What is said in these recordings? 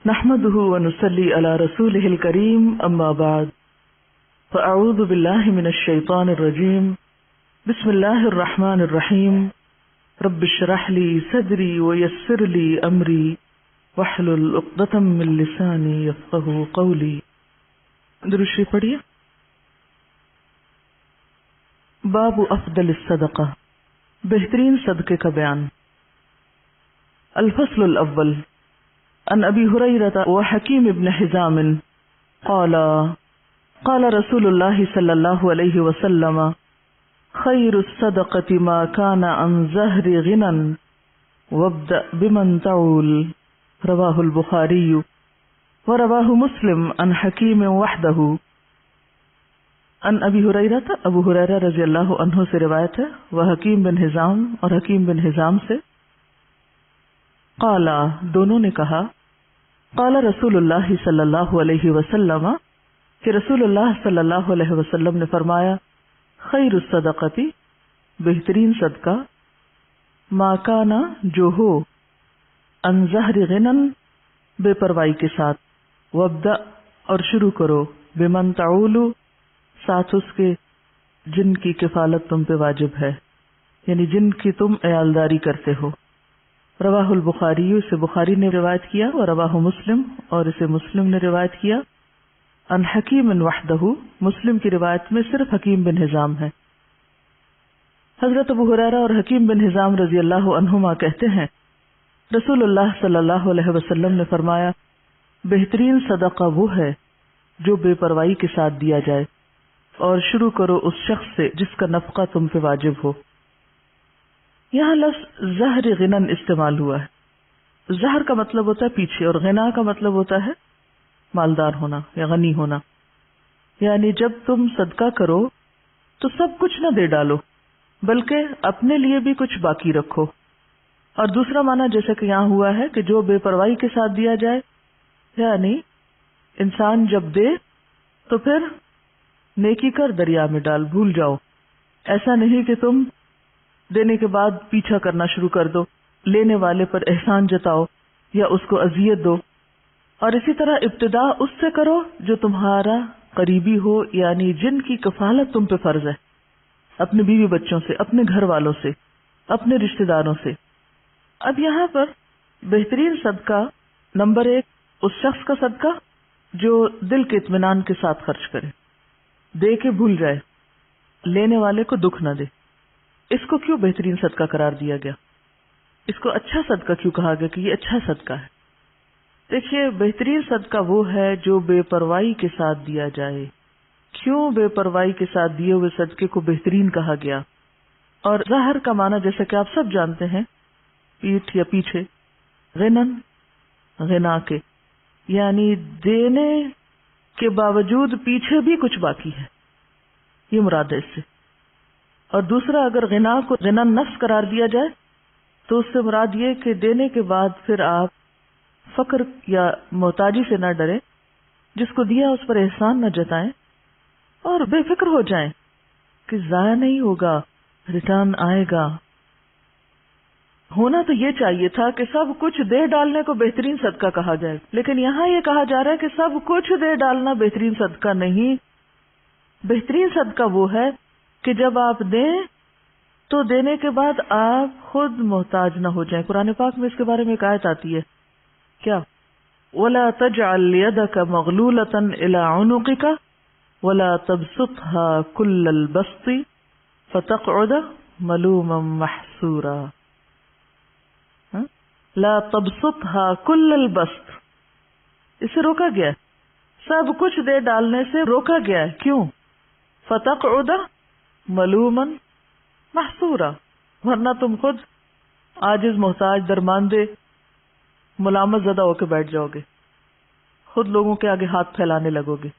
نحمده ونصلي على رسوله الكريم أما بعد فأعوذ بالله من الشيطان الرجيم بسم الله الرحمن الرحيم رب اشرح لي صدري ويسر لي أمري واحلل عقدة من لساني يفقهوا قولي. درود شریف پڑھیے. باب افضل الصدقہ، بہترین صدقے کا بیان. الفصل الاول عن ابی ہریرہ وحکیم بن حزام قال قال رسول اللہ صلی اللہ علیہ وسلم خیر الصدقة ما كان عن ظہر غنى وابدأ بمن تعول. رواہ البخاری ورواہ مسلم عن حکیم وحدہ. عن ابی ہریرہ، ابو ہریرہ رضی اللہ عنہ سے روایت ہے، وہ حکیم بن حزام اور حکیم بن حزام سے. قالا، دونوں نے کہا، قال رسول اللہ صلی اللہ علیہ وسلم، کہ رسول اللہ صلی اللہ علیہ وسلم نے فرمایا، خیر الصدقتی، بہترین صدقہ، ما کانا، جو ہو، عن ظہر غنن، بے پروائی کے ساتھ، وابدأ، اور شروع کرو، بمن تعول، ساتھ اس کے جن کی کفالت تم پہ واجب ہے، یعنی جن کی تم عیالداری کرتے ہو. رواہ البخاری، اسے بخاری نے روایت کیا، اور رواہ مسلم، اور اسے مسلم نے روایت کیا. عن حکیم وحدہ، مسلم کی روایت میں صرف حکیم بن حزام ہے. حضرت ابو ہریرہ اور حکیم بن حزام رضی اللہ عنہما کہتے ہیں، رسول اللہ صلی اللہ علیہ وسلم نے فرمایا، بہترین صدقہ وہ ہے جو بے پروائی کے ساتھ دیا جائے، اور شروع کرو اس شخص سے جس کا نفقہ تم پہ واجب ہو. یہاں لفظ ظہر غنن استعمال ہوا ہے. ظہر کا مطلب ہوتا ہے پیچھے، اور غنا کا مطلب ہوتا ہے مالدار ہونا یا غنی ہونا. یعنی جب تم صدقہ کرو تو سب کچھ نہ دے ڈالو، بلکہ اپنے لیے بھی کچھ باقی رکھو. اور دوسرا معنی جیسا کہ یہاں ہوا ہے کہ جو بے پرواہی کے ساتھ دیا جائے، یعنی انسان جب دے تو پھر نیکی کر دریا میں ڈال، بھول جاؤ. ایسا نہیں کہ تم دینے کے بعد پیچھا کرنا شروع کر دو، لینے والے پر احسان جتاؤ یا اس کو اذیت دو. اور اسی طرح ابتدا اس سے کرو جو تمہارا قریبی ہو، یعنی جن کی کفالت تم پہ فرض ہے، اپنے بیوی بچوں سے، اپنے گھر والوں سے، اپنے رشتہ داروں سے. اب یہاں پر بہترین صدقہ، نمبر 1 اس شخص کا صدقہ جو دل کے اطمینان کے ساتھ خرچ کرے، دے کے بھول جائے، لینے والے کو دکھ نہ دے. اس کو کیوں بہترین صدقہ قرار دیا گیا؟ اس کو اچھا صدقہ کیوں کہا گیا کہ یہ اچھا صدقہ ہے؟ دیکھیے، بہترین صدقہ وہ ہے جو بے پرواہی کے ساتھ دیا جائے. کیوں بے پرواہی کے ساتھ دیے ہوئے صدقے کو بہترین کہا گیا؟ اور ظاہر کا معنی جیسا کہ آپ سب جانتے ہیں، پیٹھ یا پیچھے، غنن، غنا کے، یعنی دینے کے باوجود پیچھے بھی کچھ باقی ہے، یہ مراد ہے اس سے. اور دوسرا، اگر غنا کو غنن نفس قرار دیا جائے تو اس سے مراد یہ کہ دینے کے بعد پھر آپ فقر یا محتاجی سے نہ ڈریں، جس کو دیا اس پر احسان نہ جتائیں، اور بے فکر ہو جائیں کہ ضائع نہیں ہوگا، ریٹرن آئے گا. ہونا تو یہ چاہیے تھا کہ سب کچھ دے ڈالنے کو بہترین صدقہ کہا جائے، لیکن یہاں یہ کہا جا رہا ہے کہ سب کچھ دے ڈالنا بہترین صدقہ نہیں. بہترین صدقہ وہ ہے کہ جب آپ دیں تو دینے کے بعد آپ خود محتاج نہ ہو جائیں. قرآن پاک میں اس کے بارے میں ایک آیت آتی ہے، کیا؟ وَلَا تَجْعَلْ يَدَكَ مَغْلُولَةً إِلَىٰ عُنُقِكَ وَلَا تَبْسُطْهَا كُلَّ الْبَسْطِ فَتَقْعُدَ مَلُومًا مَحْسُورًا. لا تبسطها كل البسط، اسے روکا گیا ہے، سب کچھ دے ڈالنے سے روکا گیا ہے. کیوں؟ فتقعد ملوما محسورا، ورنہ تم خود عاجز، محتاج، درماندے، ملامت زدہ ہو کے بیٹھ جاؤ گے، خود لوگوں کے آگے ہاتھ پھیلانے لگو گے.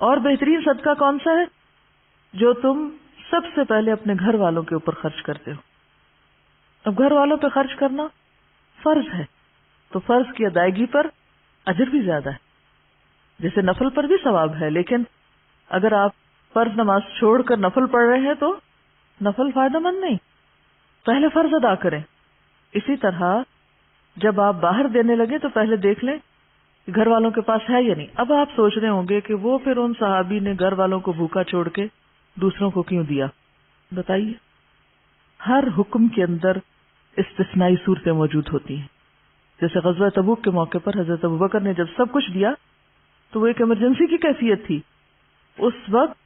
اور بہترین صدقہ کون سا ہے؟ جو تم سب سے پہلے اپنے گھر والوں کے اوپر خرچ کرتے ہو. اب گھر والوں پہ خرچ کرنا فرض ہے، تو فرض کی ادائیگی پر اجر بھی زیادہ ہے، جیسے نفل پر بھی ثواب ہے. لیکن اگر آپ فرض نماز چھوڑ کر نفل پڑھ رہے ہیں تو نفل فائدہ مند نہیں، پہلے فرض ادا کریں. اسی طرح جب آپ باہر دینے لگے تو پہلے دیکھ لیں کہ گھر والوں کے پاس ہے یا نہیں. اب آپ سوچ رہے ہوں گے کہ وہ پھر ان صحابی نے گھر والوں کو بھوکا چھوڑ کے دوسروں کو کیوں دیا؟ بتائیے. ہر حکم کے اندر استثنائی صورتیں موجود ہوتی ہیں. جیسے غزوہ تبوک کے موقع پر حضرت ابوبکر نے جب سب کچھ دیا تو وہ ایک ایمرجنسی کی کیفیت تھی. اس وقت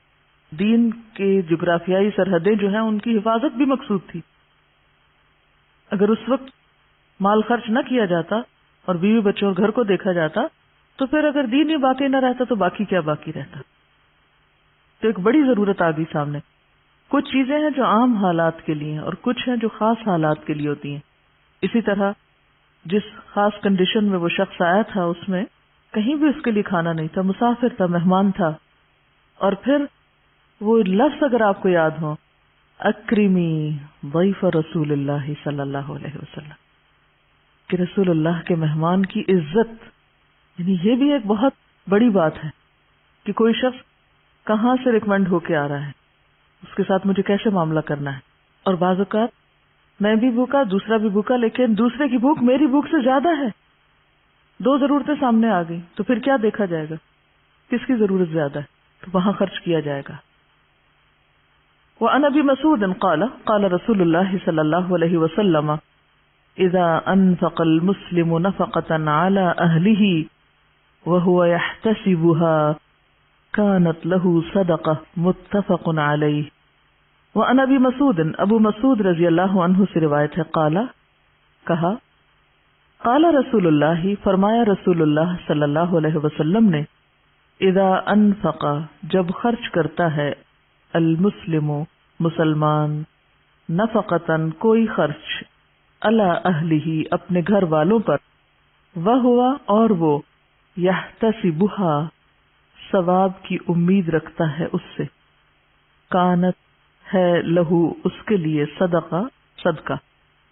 دین کے جغرافیائی سرحدیں جو ہیں ان کی حفاظت بھی مقصود تھی. اگر اس وقت مال خرچ نہ کیا جاتا اور بیوی بچوں اور گھر کو دیکھا جاتا تو پھر اگر دین ہی باقی نہ رہتا تو باقی کیا باقی رہتا. تو ایک بڑی ضرورت آ گئی سامنے. کچھ چیزیں ہیں جو عام حالات کے لیے ہیں اور کچھ ہیں جو خاص حالات کے لیے ہوتی ہیں. اسی طرح جس خاص کنڈیشن میں وہ شخص آیا تھا اس میں کہیں بھی اس کے لیے کھانا نہیں تھا، مسافر تھا، مہمان تھا. اور پھر وہ لفظ اگر آپ کو یاد ہو، اکرمی ضیف رسول اللہ صلی اللہ علیہ وسلم، کہ رسول اللہ کے مہمان کی عزت، یعنی یہ بھی ایک بہت بڑی بات ہے کہ کوئی شخص کہاں سے ریکمینڈ ہو کے آ رہا ہے، اس کے ساتھ مجھے کیسے معاملہ کرنا ہے. اور بعض اوقات میں بھی بھوکا، دوسرا بھی بھوکا، لیکن دوسرے کی بھوک میری بھوک سے زیادہ ہے. دو ضرورتیں سامنے آ گئی تو پھر کیا دیکھا جائے گا؟ کس کی ضرورت زیادہ ہے تو وہاں خرچ کیا جائے گا. وعن ابی مسعود قال قال رسول اللہ صلی اللہ علیہ وسلم اذا انفق المسلم نفقة على اهله وهو يحتسبها كانت له صدقة متفق علیہ. وعن ابی مسعود، ابو مسعود رضی اللہ عنہ سے روایت ہے، قال، کہا، قال رسول اللہ، فرمایا رسول اللہ صلی اللہ علیہ وسلم نے، اذا انفق، جب خرچ کرتا ہے، المسلم، مسلمان، نفقتن، کوئی خرچ، علی اہلہ، اپنے گھر والوں پر، وہوا، اور وہ، یحتسبها، ثواب کی امید رکھتا ہے اس سے، کانت، ہے، لہو، اس کے لیے، صدقہ، صدقہ.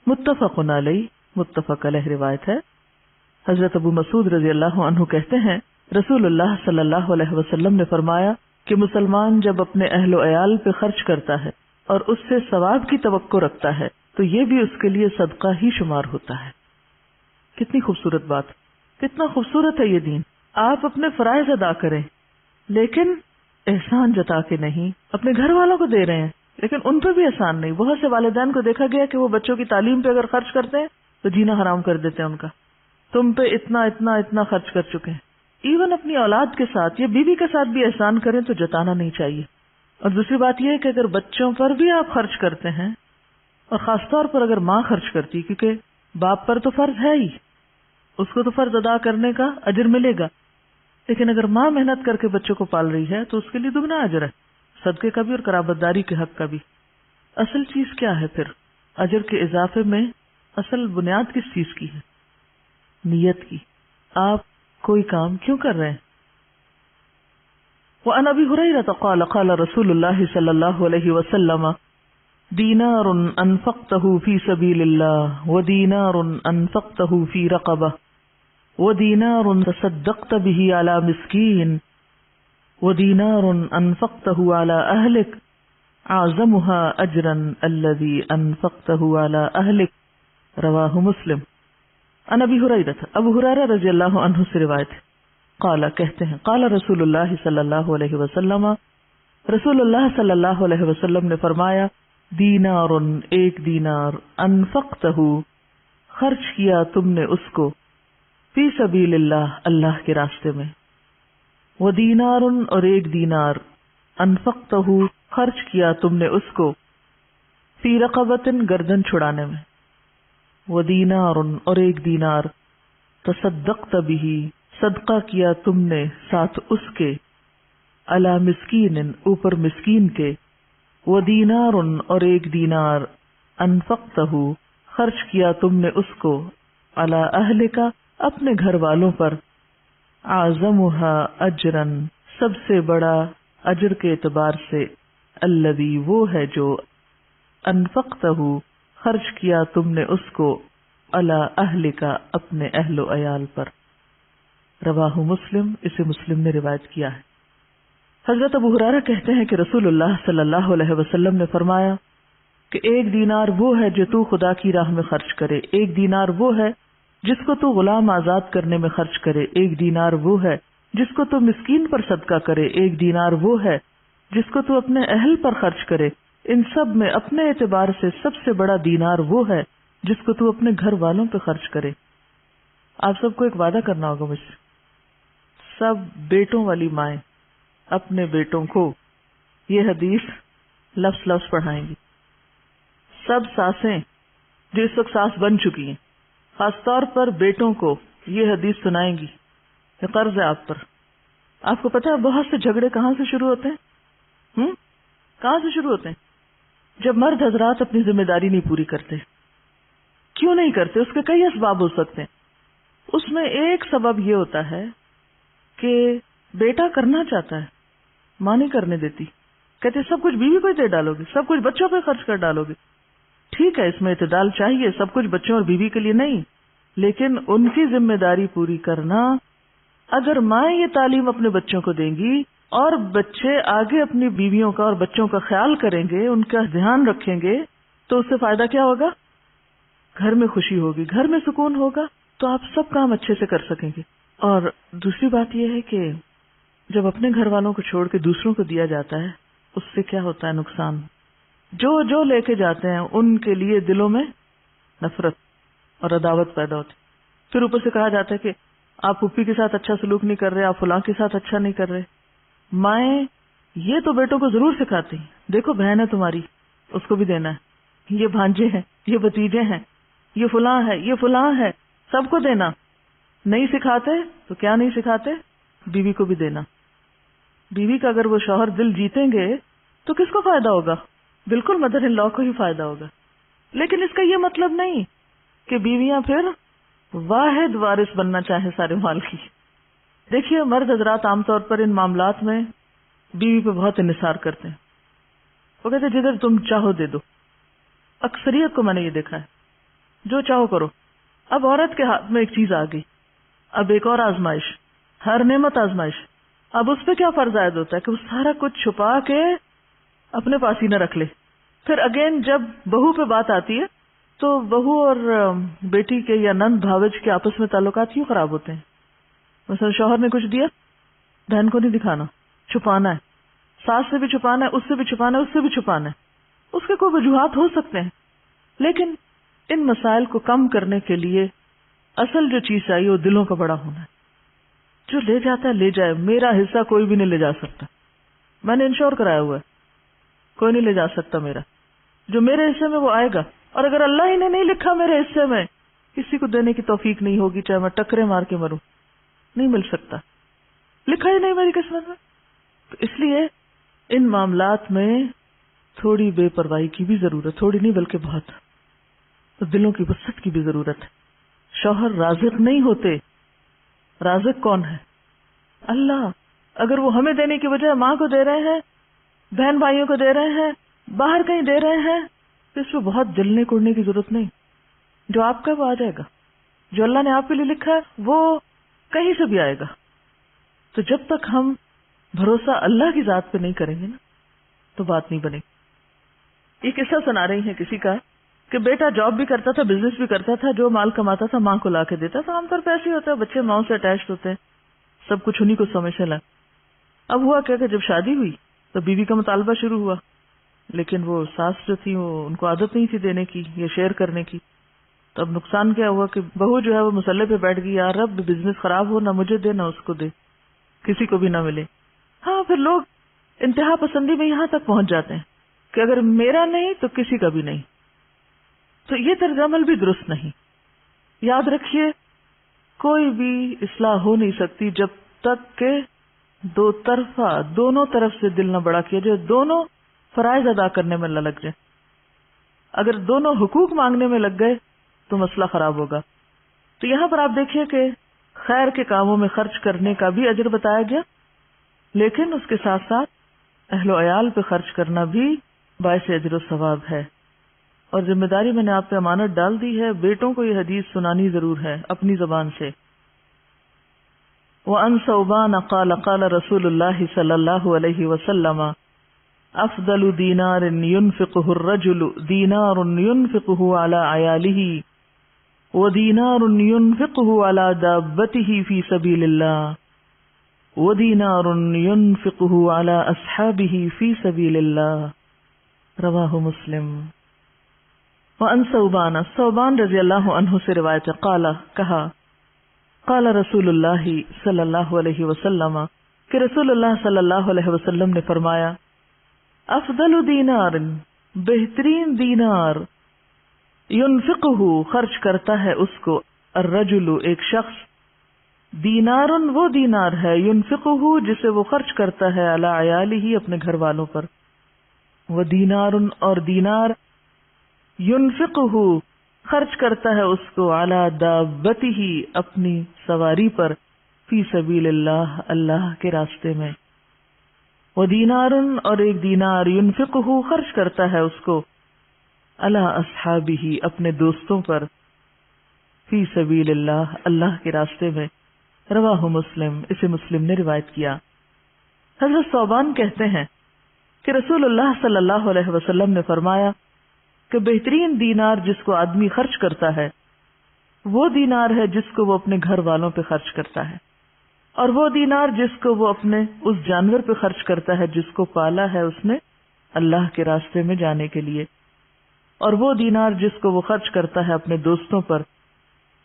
متفق علیہ، متفق علیہ روایت ہے. حضرت ابو مسعود رضی اللہ عنہ کہتے ہیں رسول اللہ صلی اللہ علیہ وسلم نے فرمایا کہ مسلمان جب اپنے اہل و عیال پہ خرچ کرتا ہے اور اس سے ثواب کی توقع رکھتا ہے تو یہ بھی اس کے لیے صدقہ ہی شمار ہوتا ہے. کتنی خوبصورت بات، کتنا خوبصورت ہے یہ دین. آپ اپنے فرائض ادا کریں لیکن احسان جتا کے نہیں. اپنے گھر والوں کو دے رہے ہیں لیکن ان پہ بھی احسان نہیں. بہت سے والدین کو دیکھا گیا کہ وہ بچوں کی تعلیم پہ اگر خرچ کرتے ہیں تو جینا حرام کر دیتے ہیں ان کا. تم پہ اتنا اتنا اتنا خرچ کر چکے ہیں. ایون اپنی اولاد کے ساتھ یا بیوی کے ساتھ بھی احسان کریں تو جتانا نہیں چاہیے. اور دوسری بات یہ ہے کہ اگر بچوں پر بھی آپ خرچ کرتے ہیں، اور خاص طور پر اگر ماں خرچ کرتی، کیونکہ باپ پر تو فرض ہے ہی، اس کو تو فرض ادا کرنے کا اجر ملے گا، لیکن اگر ماں محنت کر کے بچوں کو پال رہی ہے تو اس کے لیے دگنا اجر ہے، صدقے کا بھی اور قرابت داری کے حق کا بھی. اصل چیز کیا ہے پھر اجر کے اضافے میں؟ اصل بنیاد کس چیز کی ہے؟ نیت کی. آپ کوئی کام کیوں کر رہے ہیں؟ وعن ابی ہریرہ قال قال رسول اللہ صلی اللہ علیہ وسلم دینار انفقتہ فی سبیل اللہ ودینار انفقتہ فی رقبہ ودینار تصدقت به علی مسکین ودینار انفقتہ علی اہلک اعظمها اجرا الذی انفقتہ علی اہلک، رواہ مسلم. عن ابی ہریرہ، ابو ہریرہ رضی اللہ عنہ سے روایت ہے، قال، کہتے ہیں، قال رسول اللہ صلی اللہ علیہ وسلم، رسول اللہ صلی اللہ علیہ وسلم نے فرمایا، دینار، ایک دینار، انفقتہ، خرچ کیا تم نے اس کو، فی سبیل اللہ، اللہ کے راستے میں، ودینار، اور ایک دینار، انفقتہ، خرچ کیا تم نے اس کو، فی رقبۃ، گردن چھڑانے میں، ودینار، اور ایک دینار، تصدقت به، صدقہ کیا تم نے ساتھ اس کے، علی مسکین، اوپر مسکین کے، ودینار، اور ایک دینار، انفقتہ، خرچ کیا تم نے اس کو، علی اہلک، اپنے گھر والوں پر، اعظمها اجرا، سب سے بڑا اجر کے اعتبار سے، الذی، وہ ہے جو، انفقتہ، خرچ کیا تم نے اس کو، علی اہلک، اپنے اہل و عیال پر، رواہ مسلم، اسے مسلم نے روایت کیا ہے. حضرت ابو ہریرہ کہتے ہیں کہ رسول اللہ صلی اللہ علیہ وسلم نے فرمایا کہ ایک دینار وہ ہے جو تو خدا کی راہ میں خرچ کرے، ایک دینار وہ ہے جس کو تو غلام آزاد کرنے میں خرچ کرے 1 دینار وہ ہے، جس کو تو مسکین پر صدقہ کرے 1 دینار وہ ہے، جس کو تو اپنے اہل پر خرچ کرے، ان سب میں اپنے اعتبار سے سب سے بڑا دینار وہ ہے جس کو تو اپنے گھر والوں پہ خرچ کرے۔ آپ سب کو ایک وعدہ کرنا ہوگا مجھ سے، سب بیٹوں والی مائیں اپنے بیٹوں کو یہ حدیث لفظ لفظ پڑھائیں گی۔ سب ساسیں جو اس وقت ساس بن چکی ہیں خاص طور پر بیٹوں کو یہ حدیث سنائیں گی، یہ قرض ہے آپ پر۔ آپ کو پتا ہے بہت سے جھگڑے کہاں سے شروع ہوتے ہیں؟ کہاں سے شروع ہوتے ہیں؟ جب مرد حضرات اپنی ذمہ داری نہیں پوری کرتے۔ کیوں نہیں کرتے؟ اس کے کئی اسباب ہو سکتے ہیں۔ اس میں ایک سبب یہ ہوتا ہے کہ بیٹا کرنا چاہتا ہے، ماں نہیں کرنے دیتی، کہتے سب کچھ بیوی کو ہی دے ڈالو گے، سب کچھ بچوں پہ خرچ کر ڈالو گے۔ ٹھیک ہے، اس میں اعتدال چاہیے، سب کچھ بچوں اور بیوی کے لیے نہیں، لیکن ان کی ذمہ داری پوری کرنا، اگر مائیں یہ تعلیم اپنے بچوں کو دیں گی اور بچے آگے اپنی بیویوں کا اور بچوں کا خیال کریں گے، ان کا دھیان رکھیں گے، تو اس سے فائدہ کیا ہوگا؟ گھر میں خوشی ہوگی، گھر میں سکون ہوگا، تو آپ سب کام اچھے سے کر سکیں گے۔ اور دوسری بات یہ ہے کہ جب اپنے گھر والوں کو چھوڑ کے دوسروں کو دیا جاتا ہے، اس سے کیا ہوتا ہے نقصان؟ جو لے کے جاتے ہیں ان کے لیے دلوں میں نفرت اور عداوت پیدا ہوتی۔ پھر اوپر سے کہا جاتا ہے کہ آپ پھوپھی کے ساتھ اچھا سلوک نہیں کر رہے، آپ فلاں کے ساتھ اچھا نہیں کر رہے۔ مائیں یہ تو بیٹوں کو ضرور سکھاتی ہیں، دیکھو بہن ہے تمہاری، اس کو بھی دینا ہے، یہ بھانجے ہیں، یہ بھتیجے ہیں، یہ فلاں ہے، یہ فلاں ہے، سب کو دینا۔ نہیں سکھاتے تو کیا نہیں سکھاتے؟ بیوی کو بھی دینا۔ بیوی کا اگر وہ شوہر دل جیتیں گے تو کس کو فائدہ ہوگا؟ بالکل مدر ان لا کو ہی فائدہ ہوگا۔ لیکن اس کا یہ مطلب نہیں کہ بیویاں پھر واحد وارث بننا چاہیں سارے مال کی۔ دیکھیے مرد حضرات عام طور پر ان معاملات میں بیوی پہ بہت انحصار کرتے ہیں، وہ کہتے ہیں جدھر تم چاہو دے دو۔ اکثریت کو میں نے یہ دیکھا ہے، جو چاہو کرو۔ اب عورت کے ہاتھ میں ایک چیز آ گئی، اب ایک اور آزمائش، ہر نعمت آزمائش۔ اب اس پہ کیا فرض عائد ہوتا ہے کہ وہ سارا کچھ چھپا کے اپنے پاس ہی نہ رکھ لے۔ پھر اگین جب بہو پہ بات آتی ہے تو بہو اور بیٹی کے یا نند بھاوج کے آپس میں تعلقات کیوں خراب ہوتے ہیں؟ مثلا شوہر نے کچھ دیا، بہن کو نہیں دکھانا، چھپانا ہے، ساس سے بھی چھپانا ہے، اس سے بھی چھپانا ہے، اس سے بھی چھپانا ہے۔ اس کے کوئی وجوہات ہو سکتے ہیں، لیکن ان مسائل کو کم کرنے کے لیے اصل جو چیز چاہیے وہ دلوں کا بڑا ہونا ہے۔ جو لے جاتا ہے لے جائے، میرا حصہ کوئی بھی نہیں لے جا سکتا، میں نے انشور کرایا ہوا ہے، کوئی نہیں لے جا سکتا میرا۔ جو میرے حصے میں وہ آئے گا، اور اگر اللہ ہی نے نہیں لکھا میرے حصے میں، کسی کو دینے کی توفیق نہیں ہوگی، چاہے میں ٹکرے مار کے مروں، نہیں مل سکتا، لکھا ہی نہیں میری قسمت میں۔ تو اس لیے ان معاملات میں تھوڑی بے پرواہی کی بھی ضرورت، تھوڑی نہیں بلکہ بہت، تو دلوں کی وسعت کی بھی ضرورت ہے۔ شوہر رازق نہیں ہوتے، رازق کون ہے؟ اللہ۔ اگر وہ ہمیں دینے کی بجائے ماں کو دے رہے ہیں، بہن بھائیوں کو دے رہے ہیں، باہر کہیں دے رہے ہیں، تو اس پہ بہت جلنے کوڑنے کی ضرورت نہیں۔ جو آپ کا وہ آ جائے گا، جو اللہ نے آپ کے لیے لکھا ہے وہ کہیں سے بھی آئے گا۔ تو جب تک ہم بھروسہ اللہ کی ذات پہ نہیں کریں گے نا تو بات نہیں بنے گی۔ یہ قصہ سنا رہی ہیں کسی کا کہ بیٹا جاب بھی کرتا تھا، بزنس بھی کرتا تھا، جو مال کماتا تھا ماں کو لا کے دیتا تھا۔ عام طور پہ ایسے ہی ہوتا ہے، بچے ماں سے اٹیچڈ ہوتے ہیں، سب کچھ انہیں کو سمجھنے لگا۔ اب ہوا کیا کہ جب شادی ہوئی تو بیوی کا مطالبہ شروع ہوا، لیکن وہ ساس جو تھی وہ ان کو عادت نہیں تھی دینے کی یا شیئر کرنے کی۔ تو اب نقصان کیا ہوا کہ بہو جو ہے وہ مسلح پہ بیٹھ گئی، یار رب بزنس خراب ہو، نہ مجھے دے نہ اس کو دے، کسی کو بھی نہ ملے۔ ہاں پھر لوگ انتہا پسندی میں یہاں تک پہنچ جاتے ہیں کہ اگر میرا نہیں تو کسی کا بھی نہیں۔ تو یہ طرز عمل بھی درست نہیں۔ یاد رکھیے کوئی بھی اصلاح ہو نہیں سکتی جب تک کہ دو طرفہ، دونوں طرف سے دل نہ بڑا کیا جائے، دونوں فرائض ادا کرنے میں نہ لگ جائے۔ اگر دونوں حقوق مانگنے میں لگ گئے تو مسئلہ خراب ہوگا۔ تو یہاں پر آپ دیکھیے کہ خیر کے کاموں میں خرچ کرنے کا بھی اجر بتایا گیا، لیکن اس کے ساتھ ساتھ اہل و عیال پہ خرچ کرنا بھی باعث اجر و ثواب ہے۔ اور ذمہ داری میں نے آپ پہ امانت ڈال دی ہے، بیٹوں کو یہ حدیث سنانی ضرور ہے اپنی زبان سے۔ وَأَنْ ثَوْبَانَ قَالَ قَالَ رَسُولُ اللَّهِ صلی اللہ علیہ وسلم افضل دینار ينفقه الرجل دینار ينفقه على عیاله وَدِينَارٌ يُنْفِقُهُ عَلَى دَابَّتِهِ فِي سَبِيلِ اللَّهِ وَدِينَارٌ يُنْفِقُهُ عَلَى أَصْحَابِهِ فِي سَبِيلِ اللَّهِ رواہ مسلم۔ وعن ثوبان رضی اللہ عنہ سے روایت ہے، قال کہا، قال رسول اللہ صلی اللہ علیہ وسلم کہ رسول اللہ صلی اللہ علیہ وسلم نے فرمایا، افضل دینار بہترین دینار، ینفقہ خرچ کرتا ہے اس کو، الرجل ایک شخص، دینار وہ دینار ہے، ینفقہ جسے وہ خرچ کرتا ہے، علی عیالہ اپنے گھر والوں پر، وہ دینار اور دینار، ینفقہ خرچ کرتا ہے اس کو، علی دابتہ اپنی سواری پر، فی سبیل اللہ اللہ کے راستے میں، وہ دینار اور ایک دینار، ینفقہ خرچ کرتا ہے اس کو، علی اصحابہ اپنے دوستوں پر، فی سبیل اللہ اللہ کے راستے میں، رواہ مسلم اسے مسلم نے روایت کیا۔ حضرت ثوبان کہتے ہیں کہ رسول اللہ صلی اللہ علیہ وسلم نے فرمایا کہ بہترین دینار جس کو آدمی خرچ کرتا ہے وہ دینار ہے جس کو وہ اپنے گھر والوں پہ خرچ کرتا ہے، اور وہ دینار جس کو وہ اپنے اس جانور پہ خرچ کرتا ہے جس کو پالا ہے اس نے اللہ کے راستے میں جانے کے لیے، اور وہ دینار جس کو وہ خرچ کرتا ہے اپنے دوستوں پر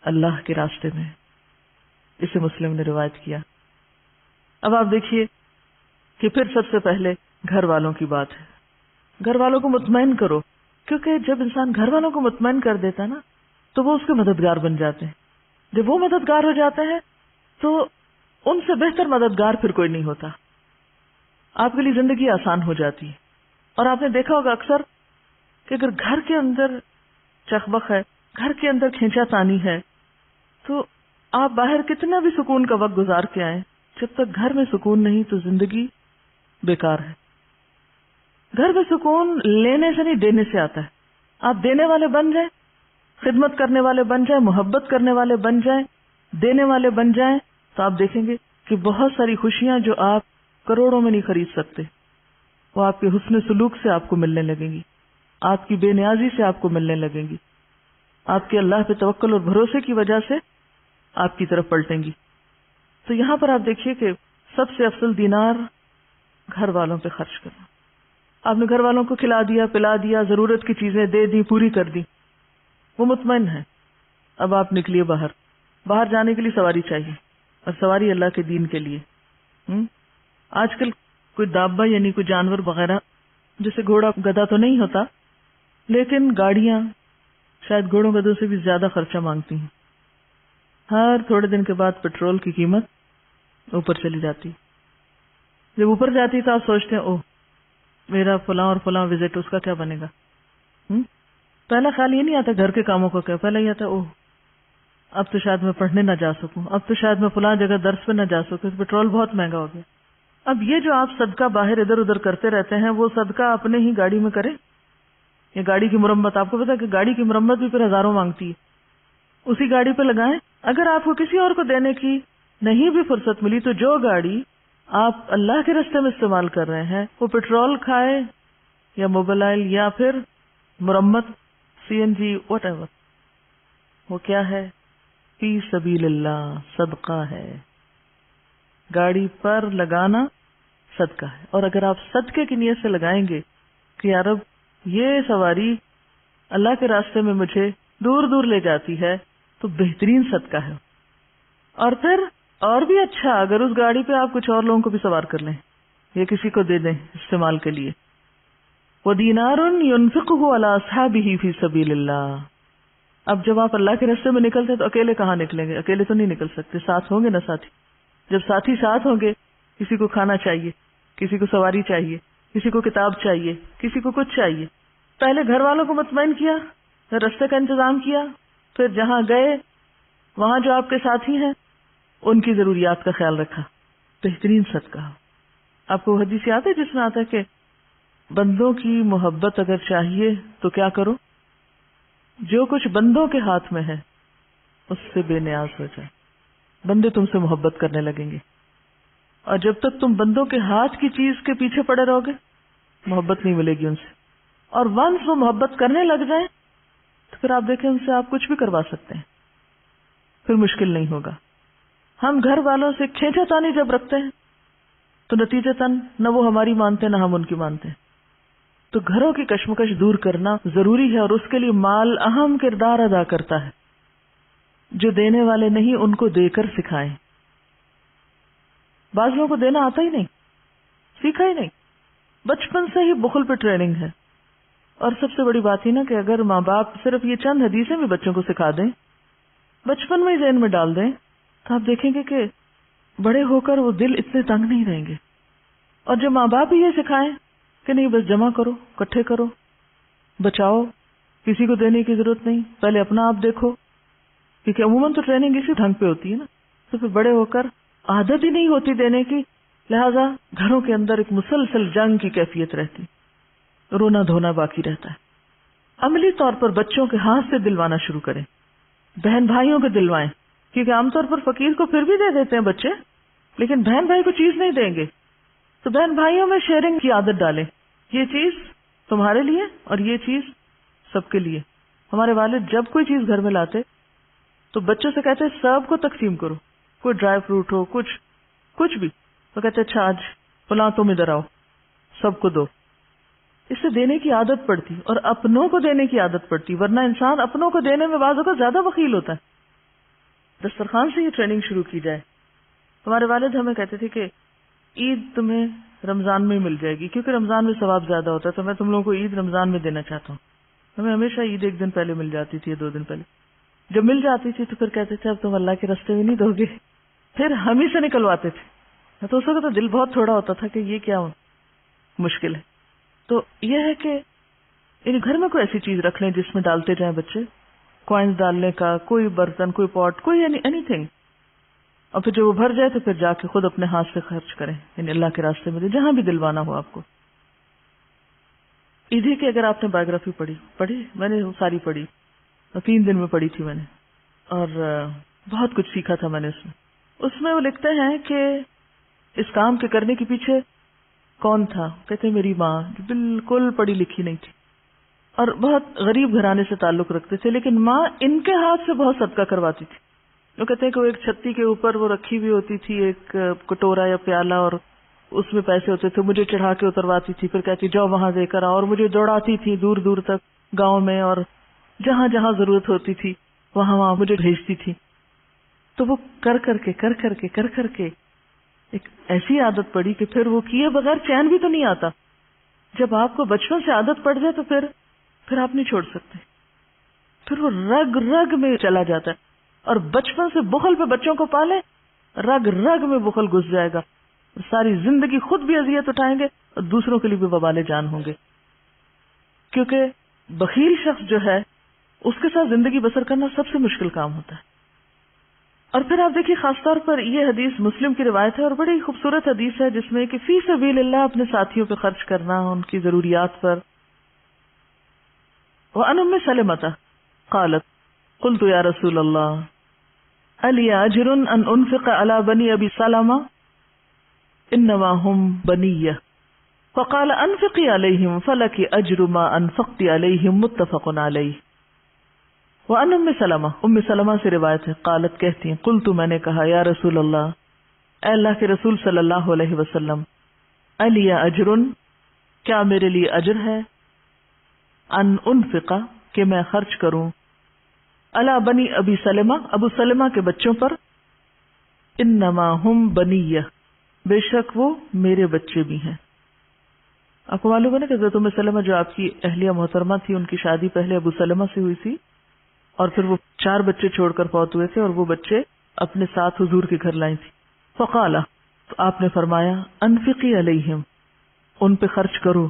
اللہ کے راستے میں، اسے مسلم نے روایت کیا۔ اب آپ دیکھیے کہ پھر سب سے پہلے گھر والوں کی بات ہے، گھر والوں کو مطمئن کرو، کیونکہ جب انسان گھر والوں کو مطمئن کر دیتا ہے نا تو وہ اس کے مددگار بن جاتے ہیں، جب وہ مددگار ہو جاتے ہیں تو ان سے بہتر مددگار پھر کوئی نہیں ہوتا، آپ کے لیے زندگی آسان ہو جاتی ہے۔ اور آپ نے دیکھا ہوگا اکثر کہ اگر گھر کے اندر چخبخ ہے، گھر کے اندر کھینچا تانی ہے، تو آپ باہر کتنا بھی سکون کا وقت گزار کے آئیں، جب تک گھر میں سکون نہیں تو زندگی بیکار ہے۔ گھر میں سکون لینے سے نہیں دینے سے آتا ہے، آپ دینے والے بن جائیں، خدمت کرنے والے بن جائیں، محبت کرنے والے بن جائیں، دینے والے بن جائیں، تو آپ دیکھیں گے کہ بہت ساری خوشیاں جو آپ کروڑوں میں نہیں خرید سکتے وہ آپ کے حسن سلوک سے آپ کو ملنے لگیں گی، آپ کی بے نیازی سے آپ کو ملنے لگیں گی، آپ کے اللہ پہ توکل اور بھروسے کی وجہ سے آپ کی طرف پلٹیں گی۔ تو یہاں پر آپ دیکھیے کہ سب سے افضل دینار گھر والوں پہ خرچ کرنا، آپ نے گھر والوں کو کھلا دیا، پلا دیا، ضرورت کی چیزیں دے دی، پوری کر دی، وہ مطمئن ہے۔ اب آپ نکلیے باہر جانے کے لیے سواری چاہیے، اور سواری اللہ کے دین کے لیے۔ آج کل کوئی دابہ یعنی کوئی جانور وغیرہ، جیسے گھوڑا گدھا تو نہیں ہوتا، لیکن گاڑیاں شاید گھوڑوں گدھوں سے بھی زیادہ خرچہ مانگتی ہیں، ہر تھوڑے دن کے بعد پیٹرول کی قیمت اوپر چلی جاتی، جب اوپر جاتی تو آپ سوچتے ہیں اوہ میرا فلاں اور فلاں وزٹ، اس کا کیا بنے گا؟ پہلا خیال یہ نہیں آتا گھر کے کاموں کو کیا، پہلا یہ آتا اوہ اب تو شاید میں پڑھنے نہ جا سکوں، اب تو شاید میں فلاں جگہ درس پہ نہ جا سکوں، پیٹرول بہت مہنگا ہو گیا۔ اب یہ جو آپ صدقہ باہر ادھر ادھر کرتے رہتے ہیں، وہ صدقہ اپنے ہی گاڑی میں کریں، یا گاڑی کی مرمت، آپ کو پتا کہ گاڑی کی مرمت بھی پھر ہزاروں مانگتی ہے، اسی گاڑی پہ لگائیں۔ اگر آپ کو کسی اور کو دینے کی نہیں بھی فرصت ملی تو جو گاڑی آپ اللہ کے راستے میں استعمال کر رہے ہیں وہ پیٹرول کھائے یا موبائل یا پھر مرمت، سی این جی، واٹ ایور، وہ کیا ہے؟ فی سبیل اللہ، صدقہ ہے۔ گاڑی پر لگانا صدقہ ہے، اور اگر آپ صدقے کی نیت سے لگائیں گے کہ یا رب یہ سواری اللہ کے راستے میں مجھے دور دور لے جاتی ہے، تو بہترین صدقہ ہے۔ اور پھر اور بھی اچھا اگر اس گاڑی پہ آپ کچھ اور لوگوں کو بھی سوار کر لیں یا کسی کو دے دیں استعمال کے لیے۔ وَدِينَارٌ يُنْفِقُهُ عَلَى أَصْحَابِهِ فِي سَبِيلِ اللَّهِ۔ اب جب آپ اللہ کے راستے میں نکلتے ہیں تو اکیلے کہاں نکلیں گے؟ اکیلے تو نہیں نکل سکتے، ساتھ ہوں گے نا ساتھی۔ جب ساتھی ساتھ ہوں گے، کسی کو کھانا چاہیے، کسی کو سواری چاہیے، کسی کو کتاب چاہیے، کسی کو کچھ چاہیے، پہلے گھر والوں کو مطمئن کیا، پھر راستے کا انتظام کیا، پھر جہاں گئے وہاں جو آپ کے ساتھی ہیں ان کی ضروریات کا خیال رکھا، بہترین صدقہ۔ آپ کو حدیث یاد ہے جس میں آتا ہے کہ بندوں کی محبت اگر چاہیے تو کیا کرو؟ جو کچھ بندوں کے ہاتھ میں ہے اس سے بے نیاز ہو جائے، بندے تم سے محبت کرنے لگیں گے، اور جب تک تم بندوں کے ہاتھ کی چیز کے پیچھے پڑے رہو گے محبت نہیں ملے گی ان سے، اور ونس وہ محبت کرنے لگ جائیں تو پھر آپ دیکھیں ان سے آپ کچھ بھی کروا سکتے ہیں۔ پھر مشکل نہیں ہوگا. ہم گھر والوں سے کھینچا تانی جب رکھتے ہیں تو نتیجتاً نہ وہ ہماری مانتے نہ ہم ان کی مانتے ہیں. تو گھروں کی کشمکش دور کرنا ضروری ہے، اور اس کے لیے مال اہم کردار ادا کرتا ہے. جو دینے والے نہیں ان کو دے کر سکھائیں. بعض لوگوں کو دینا آتا ہی نہیں، سیکھا ہی نہیں، بچپن سے ہی بخل پہ ٹریننگ ہے. اور سب سے بڑی بات ہی نا کہ اگر ماں باپ صرف یہ چند حدیثیں بھی بچوں کو سکھا دیں، بچپن میں ہی ذہن میں ڈال دیں، تو آپ دیکھیں گے کہ بڑے ہو کر وہ دل اتنے تنگ نہیں رہیں گے. اور جب ماں باپ ہی یہ سکھائیں کہ نہیں بس جمع کرو، اکٹھے کرو، بچاؤ، کسی کو دینے کی ضرورت نہیں، پہلے اپنا آپ دیکھو، کیونکہ عموماً تو ٹریننگ اسی ڈھنگ پہ ہوتی ہے نا، تو پھر بڑے ہو کر عادت ہی نہیں ہوتی دینے کی، لہذا گھروں کے اندر ایک مسلسل جنگ کی کیفیت رہتی، رونا دھونا باقی رہتا ہے. عملی طور پر بچوں کے ہاتھ سے دلوانا شروع کریں، بہن بھائیوں کو دلوائیں، کیونکہ عام طور پر فقیر کو پھر بھی دے دیتے ہیں بچے، لیکن بہن بھائی کو چیز نہیں دیں گے. تو بہن بھائیوں میں شیئرنگ کی عادت ڈالیں، یہ چیز تمہارے لیے اور یہ چیز سب کے لیے. ہمارے والد جب کوئی چیز گھر میں لاتے تو بچوں سے کہتے سب کو تقسیم کرو، کوئی ڈرائی فروٹ ہو، کچھ بھی، تو کہتے اچھا آج فلاں تم ادھر آؤ، سب کو دو. اس سے دینے کی عادت پڑتی اور اپنوں کو دینے کی عادت پڑتی، ورنہ انسان اپنوں کو دینے میں بعض اوقات زیادہ بخیل ہوتا ہے. دسترخوان سے یہ ٹریننگ شروع کی جائے. ہمارے والد ہمیں کہتے تھے کہ عید تمہیں رمضان میں ہی مل جائے گی، کیونکہ رمضان میں ثواب زیادہ ہوتا ہے، تو میں تم لوگوں کو عید رمضان میں دینا چاہتا ہوں. ہمیں ہمیشہ عید ایک دن پہلے مل جاتی تھی، 2 دن پہلے. جب مل جاتی تھی تو پھر کہتے تھے اب تم اللہ کے راستے میں نہیں دو گے، پھر ہم ہی سے نکلواتے تھے. تو اس وقت تو دل بہت تھوڑا ہوتا تھا کہ یہ کیا مشکل ہے. تو یہ ہے کہ ان گھر میں کوئی ایسی چیز رکھ لیں جس میں ڈالتے جائیں بچے، کوائنز ڈالنے کا، کوئی برتن، کوئی پاٹ، کوئی اینی تھنگ، اور پھر جب وہ بھر جائے تو پھر جا کے خود اپنے ہاتھ سے خرچ کریں، یعنی اللہ کے راستے میں دیں، جہاں بھی دلوانا ہو آپ کو. ایدھی کی اگر آپ نے بایوگرافی پڑھی، میں نے ساری پڑھی، 3 دن میں پڑھی تھی میں نے، اور بہت کچھ سیکھا تھا میں نے اس میں. اس میں وہ لکھتے ہیں کہ اس کام کے کرنے کے پیچھے کون تھا، کہتے میری ماں جو بالکل پڑھی لکھی نہیں تھی اور بہت غریب گھرانے سے تعلق رکھتے تھے، لیکن ماں ان کے ہاتھ سے بہت صدقہ کرواتی تھی. وہ کہتے ہیں کہ وہ ایک چھتی کے اوپر وہ رکھی ہوئی ہوتی تھی ایک کٹورا یا پیالہ، اور اس میں پیسے ہوتے تھے، مجھے چڑھا کے اترواتی تھی، پھر کہتی جاؤ وہاں دے کر آؤ، اور مجھے دوڑاتی تھی دور دور تک گاؤں میں، اور جہاں جہاں ضرورت ہوتی تھی وہاں مجھے بھیجتی تھی. تو وہ کر کر کے ایک ایسی عادت پڑی کہ پھر وہ کیے بغیر چین بھی تو نہیں آتا. جب آپ کو بچپن سے عادت پڑ جائے تو پھر آپ نہیں چھوڑ سکتے، پھر وہ رگ رگ میں چلا جاتا ہے. اور بچپن سے بخل پہ بچوں کو پالے، رگ رگ میں بخل گھس جائے گا، ساری زندگی خود بھی اذیت اٹھائیں گے اور دوسروں کے لیے بھی وبال جان ہوں گے. کیونکہ بخیل شخص جو ہے اس کے ساتھ زندگی بسر کرنا سب سے مشکل کام ہوتا ہے. اور پھر آپ دیکھیے خاص طور پر یہ حدیث مسلم کی روایت ہے اور بڑی خوبصورت حدیث ہے، جس میں کہ فی سبیل اللہ اپنے ساتھیوں پہ خرچ کرنا، ان کی ضروریات پر. وعن ام سلمۃ قالت قلت یا رسول اللہ الی اجر ان انفق علی بنی ابی سلمہ انما هم بنیہ فقال انفقی علیہم فلک اجر ما انفقت علیہم متفق علیہ. وعن ام سلمہ سے روایت ہے، قالت کہتی ہیں قلت میں نے کہا یا رسول اللہ، اے اللہ کے رسول صلی اللہ علیہ وسلم، الی اجر کیا میرے لیے اجر ہے، ان انفق کہ میں خرچ کروں، علی بنی ابی سلمہ ابو سلمہ کے بچوں پر، انما ہم بنیہ بے شک وہ میرے بچے بھی ہیں. آپ کو معلوم ہے نا کہ حضرت ام سلمہ جو آپ کی اہلیہ محترمہ تھی، ان کی شادی پہلے ابو سلمہ سے ہوئی تھی، اور پھر وہ 4 بچے چھوڑ کر فوت ہوئے تھے، اور وہ بچے اپنے ساتھ حضور کے گھر لائی تھی. فقال تو آپ نے فرمایا انفقی علیہم ان پہ خرچ کرو،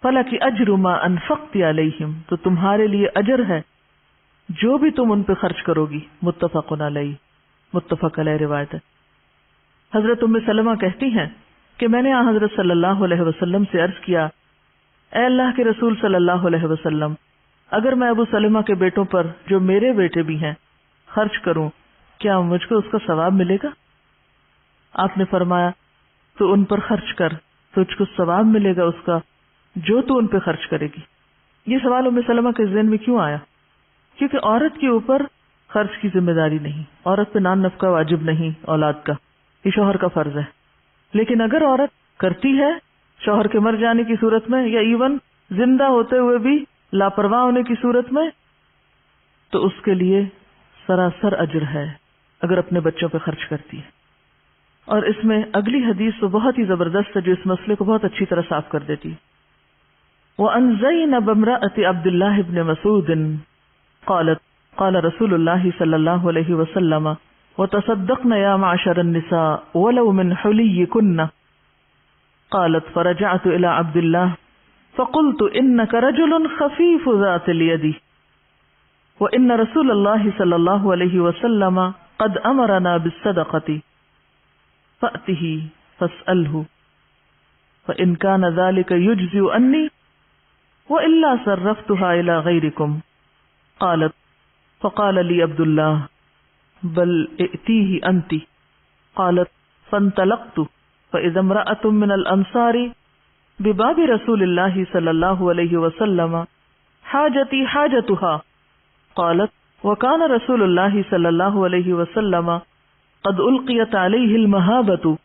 فلک اجر ما انفقت علیہم تو تمہارے لیے اجر ہے جو بھی تم ان پہ خرچ کرو گی. متفق علیہ، متفق علیہ روایت ہے. حضرت ام سلمہ کہتی ہیں کہ میں نے حضرت صلی اللہ علیہ وسلم سے عرض کیا، اے اللہ کے رسول صلی اللہ علیہ وسلم، اگر میں ابو سلمہ کے بیٹوں پر جو میرے بیٹے بھی ہیں خرچ کروں، کیا مجھ کو اس کا ثواب ملے گا؟ آپ نے فرمایا تو ان پر خرچ کر، تجھ کو ثواب ملے گا اس کا جو تو ان پہ خرچ کرے گی. یہ سوال ام سلمہ کے ذہن میں کیوں آیا؟ کیونکہ عورت کے اوپر خرچ کی ذمہ داری نہیں، عورت پہ نان نفقہ واجب نہیں اولاد کا، یہ شوہر کا فرض ہے. لیکن اگر عورت کرتی ہے شوہر کے مر جانے کی صورت میں یا ایون زندہ ہوتے ہوئے بھی لاپرواہ ہونے کی صورت میں، تو اس کے لیے سراسر اجر ہے اگر اپنے بچوں پہ خرچ کرتی ہے. اور اس میں اگلی حدیث تو بہت ہی زبردست ہے جو اس مسئلے کو بہت اچھی طرح صاف کر دیتی. وَأَنْ زَيْنَبَ امْرَأَةِ عَبْدِ اللَّهِ بْنِ مَسْعُودٍ قالت قال رسول الله صلى الله عليه وسلم وتصدقن يا معشر النساء ولو من حليكن. قالت فرجعت إلى عبد الله فقلت إنك رجل خفيف ذات اليد وإن رسول الله صلى الله عليه وسلم قد أمرنا بالصدقة فأته فاسأله فإن كان ذلك يجزئ عني وإلا صرفتها إلى غيركم. قالت فقال لي عبد الله بل ائتيه أنت. قالت فانطلقت فإذا امرأة من الأنصار بباب رسول الله صلى الله عليه وسلم حاجتي حاجتها. قالت وكان رسول الله صلى الله عليه وسلم قد ألقيت عليه المهابة.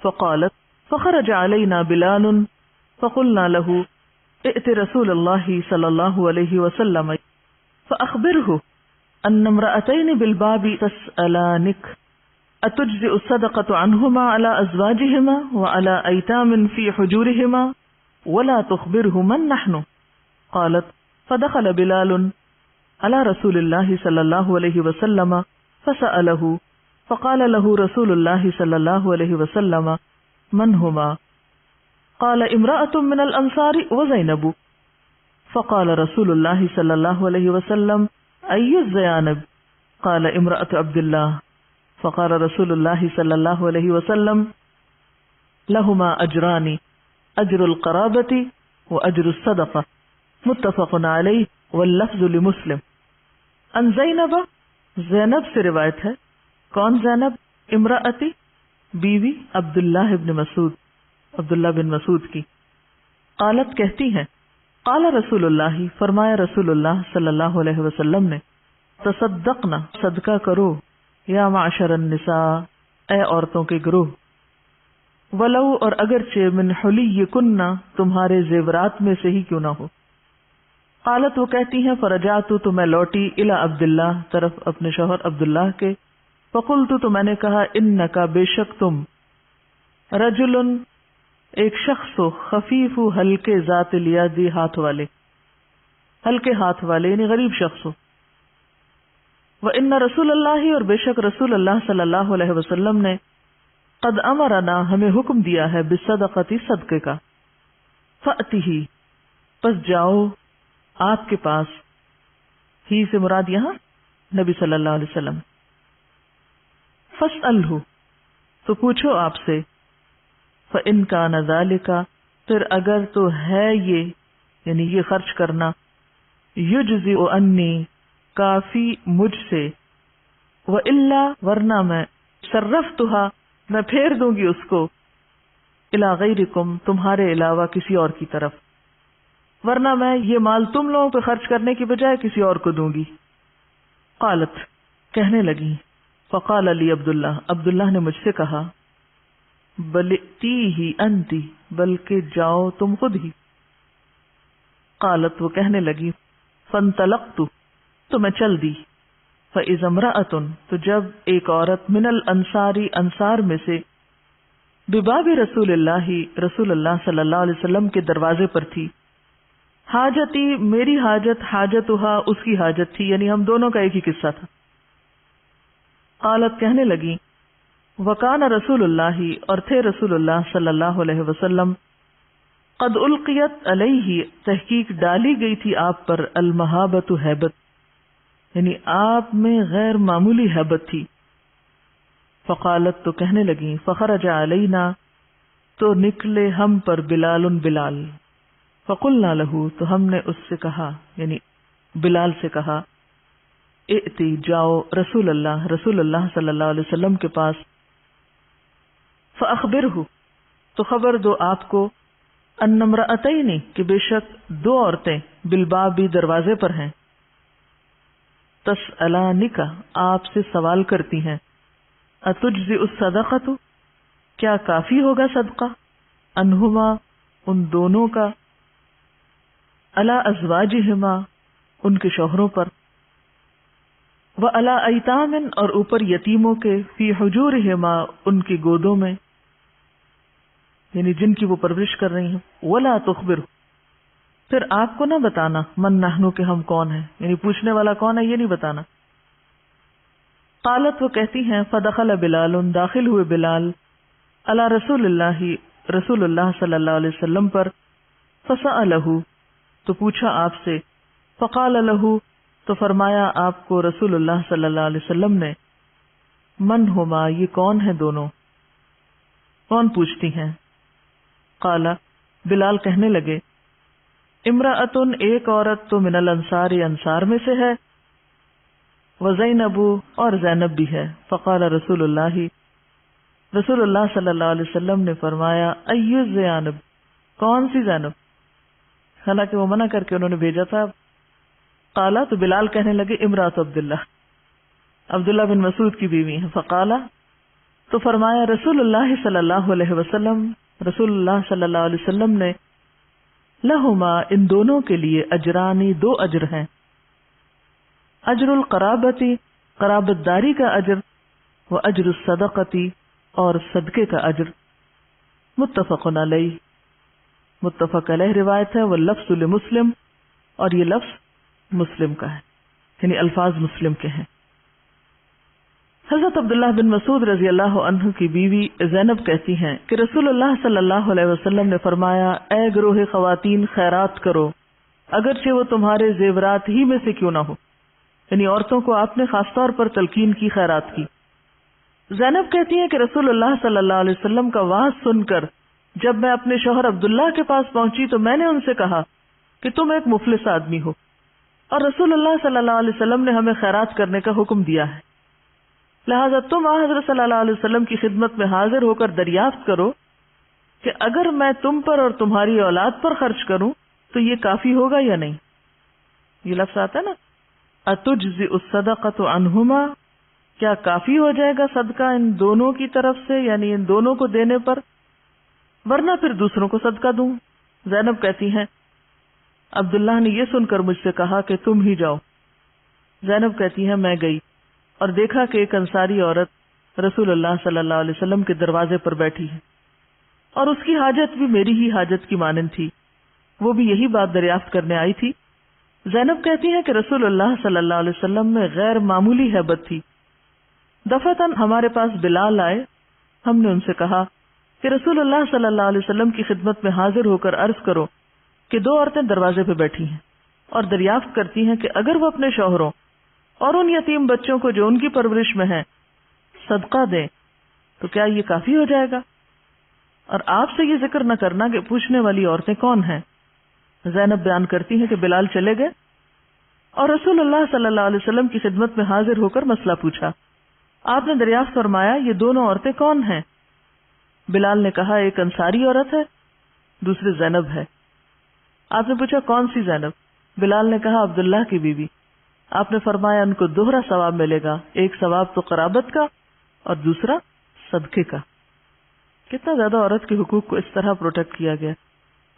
فقالت فخرج علينا بلال فقلنا له ائت رسول الله صلى الله عليه وسلم فأخبره أن امرأتين بالباب تسألانك أتجزئ الصدقة عنهما على أزواجهما وعلى أيتام في حجورهما ولا تخبره من نحن. قالت فدخل بلال على رسول الله صلى الله عليه وسلم فسأله فقال له رسول الله صلى الله عليه وسلم من هما؟ قال امرأة من الأنصار وزينب. فقال رسول الله صلى الله عليه وسلم أي الزيانب؟ قال امرأة عبد الله. فقال رسول الله صلى الله عليه وسلم لهما أجران أجر القرابة وأجر الصدقة متفق عليه واللفظ لمسلم. ان زینب، زینب سے روایت ہے. کون زینب؟ امراتی، بیوی عبداللہ ابن مسعود، عبداللہ بن مسعود کی. قالت کہتی ہیں قال رسول اللہ، فرمایا رسول اللہ صلی اللہ علیہ وسلم نے تصدقنا، صدقہ کرو، یا معشر النساء، اے عورتوں کے گروہ، ولو، اور اگرچہ من حلیکن، تمہارے زیورات میں سے ہی کیوں نہ ہو. قالت، وہ کہتی ہیں فرجعت، تو میں لوٹی، الی عبداللہ، طرف اپنے شوہر عبداللہ کے. فقلت، تو میں نے کہا، انکا، بے شک تم، رجل، ایک شخص ہو، خفیف، ہلکے، ذات الیدی، ہاتھ والے، ہلکے ہاتھ والے یعنی غریب شخص ہو. وَإِنَّ رسول اللہ، اور بے شک رسول اللہ صلی اللہ علیہ وسلم نے قد امرنا، ہمیں حکم دیا ہے، بالصدقۃ، صدقے کا. فأتیہ، پس جاؤ آپ کے پاس، ہی سے مراد یہاں نبی صلی اللہ علیہ وسلم. فاسألہ، تو پوچھو آپ سے. فإن کان ذلک، پھر اگر تو ہے یہ، یعنی یہ خرچ کرنا، یجزئ انی، کافی مجھ سے، وإلا، ورنہ میں، صرفتھا، میں پھیر دوں گی اس کو، الی غیرکم، تمہارے علاوہ کسی اور کی طرف، ورنہ میں یہ مال تم لوگوں پہ خرچ کرنے کی بجائے کسی اور کو دوں گی. قالت، کہنے لگی، فقال علی عبداللہ، عبداللہ نے مجھ سے کہا، بلئتیہ انتی، بلکہ جاؤ تم خود ہی. قالت، وہ کہنے لگی، فانطلقت، تو میں چل دی. فإذا امرأة، تو جب ایک عورت، من الانصار، انصار میں سے، بباب رسول اللہ، رسول اللہ صلی اللہ علیہ وسلم کے دروازے پر تھی. حاجتی، میری حاجت، حاجتھا، اس کی حاجت تھی، یعنی ہم دونوں کا ایک ہی قصہ تھا. قالت، کہنے لگی، وکان رسول اللہ، اور تھے رسول اللہ صلی اللہ علیہ وسلم، قد القیت علیہ، تحقیق ڈالی گئی تھی آپ پر، المہابت، ہیبت، یعنی آپ میں غیر معمولی ہیبت تھی. فقالت، تو کہنے لگی، فخرج علینا، تو نکلے ہم پر، بلال، بلال. فقلنا لہو، تو ہم نے اس سے کہا، یعنی بلال سے کہا، ائتی، جاؤ، رسول اللہ، رسول اللہ صلی اللہ علیہ وسلم کے پاس. فاخبرہ، تو خبر دو آپ کو، ان امرأتین، کہ بے شک دو عورتیں، بالباب، دروازے پر ہیں. تسألانک آپ سے سوال کرتی ہیں، اتجزئ الصدقۃ کیا کافی ہوگا صدقہ، انہما ان دونوں کا، علی ازواجہما ان کے شوہروں پر، وعلی ایتام اور اوپر یتیموں کے، فی حجورہما ان کی گودوں میں، یعنی جن کی وہ پرورش کر رہی ہیں، ولا تخبر پھر آپ کو نہ بتانا، من نحنو کہ ہم کون ہیں، یعنی پوچھنے والا کون ہے یہ نہیں بتانا۔ قالت وہ کہتی ہیں، فدخل بلال داخل ہوئے بلال، علی رسول اللہ صلی اللہ علیہ وسلم پر، فسألہ تو پوچھا آپ سے، فقال لہ تو فرمایا آپ کو رسول اللہ صلی اللہ علیہ وسلم نے، من ہما یہ کون ہیں دونوں، کون پوچھتی ہیں؟ قال بلال کہنے لگے، امرأۃ ایک عورت تو من الانصار انصار میں سے ہے، وزینب اور زینب بھی ہے۔ فقال رسول اللہ صلی اللہ علیہ وسلم نے فرمایا، ایو زینب کون سی زینب، حالانکہ وہ منع کر کے انہوں نے بھیجا تھا۔ قالا تو بلال کہنے لگے، امرأۃ عبداللہ بن مسعود کی بیوی ہے۔ فقالا تو فرمایا رسول اللہ صلی اللہ علیہ وسلم، رسول اللہ صلی اللہ علیہ وسلم نے، لہما ان دونوں کے لیے اجرانی دو اجر ہیں، اجر القرابتی قرابت داری کا اجر، و اجر الصدقتی اور صدقے کا اجر۔ متفق علیہ متفق علیہ روایت ہے، واللفظ لمسلم اور یہ لفظ مسلم کا ہے، یعنی الفاظ مسلم کے ہیں۔ حضرت عبداللہ بن مسعود رضی اللہ عنہ کی بیوی زینب کہتی ہیں کہ رسول اللہ صلی اللہ علیہ وسلم نے فرمایا، اے گروہ خواتین خیرات کرو اگرچہ وہ تمہارے زیورات ہی میں سے کیوں نہ ہو، یعنی عورتوں کو آپ نے خاص طور پر تلقین کی، خیرات کی۔ زینب کہتی ہیں کہ رسول اللہ صلی اللہ علیہ وسلم کا وعظ سن کر جب میں اپنے شوہر عبداللہ کے پاس پہنچی تو میں نے ان سے کہا کہ تم ایک مفلس آدمی ہو، اور رسول اللہ صلی اللہ علیہ وسلم نے ہمیں خیرات کرنے کا حکم دیا ہے، لہذا تم حضرت صلی اللہ علیہ وسلم کی خدمت میں حاضر ہو کر دریافت کرو کہ اگر میں تم پر اور تمہاری اولاد پر خرچ کروں تو یہ کافی ہوگا یا نہیں۔ یہ لفظ آتا ہے نا، اتجزئ الصدقۃ عنہما کیا کافی ہو جائے گا صدقہ ان دونوں کی طرف سے، یعنی ان دونوں کو دینے پر، ورنہ پھر دوسروں کو صدقہ دوں۔ زینب کہتی ہیں عبداللہ نے یہ سن کر مجھ سے کہا کہ تم ہی جاؤ۔ زینب کہتی ہے میں گئی اور دیکھا کہ ایک انصاری عورت رسول اللہ صلی اللہ علیہ وسلم کے دروازے پر بیٹھی ہے، اور اس کی حاجت بھی میری ہی حاجت کی مانند تھی، وہ بھی یہی بات دریافت کرنے آئی تھی۔ زینب کہتی ہے کہ رسول اللہ صلی اللہ علیہ وسلم میں غیر معمولی ہیبت تھی۔ دفعتاً ہمارے پاس بلال آئے، ہم نے ان سے کہا کہ رسول اللہ صلی اللہ علیہ وسلم کی خدمت میں حاضر ہو کر عرض کرو کہ دو عورتیں دروازے پہ بیٹھی ہیں اور دریافت کرتی ہیں کہ اگر وہ اپنے شوہروں اور ان یتیم بچوں کو جو ان کی پرورش میں ہیں صدقہ دیں تو کیا یہ کافی ہو جائے گا، اور آپ سے یہ ذکر نہ کرنا کہ پوچھنے والی عورتیں کون ہیں۔ زینب بیان کرتی ہیں کہ بلال چلے گئے اور رسول اللہ صلی اللہ علیہ وسلم کی خدمت میں حاضر ہو کر مسئلہ پوچھا۔ آپ نے دریافت فرمایا یہ دونوں عورتیں کون ہیں؟ بلال نے کہا ایک انصاری عورت ہے، دوسری زینب ہے۔ آپ نے پوچھا کون سی زینب؟ بلال نے کہا عبداللہ کی بیوی۔ آپ نے فرمایا ان کو دوہرا ثواب ملے گا، ایک ثواب تو قرابت کا اور دوسرا صدقے کا۔ کتنا زیادہ عورت کے حقوق کو اس طرح پروٹیکٹ کیا گیا،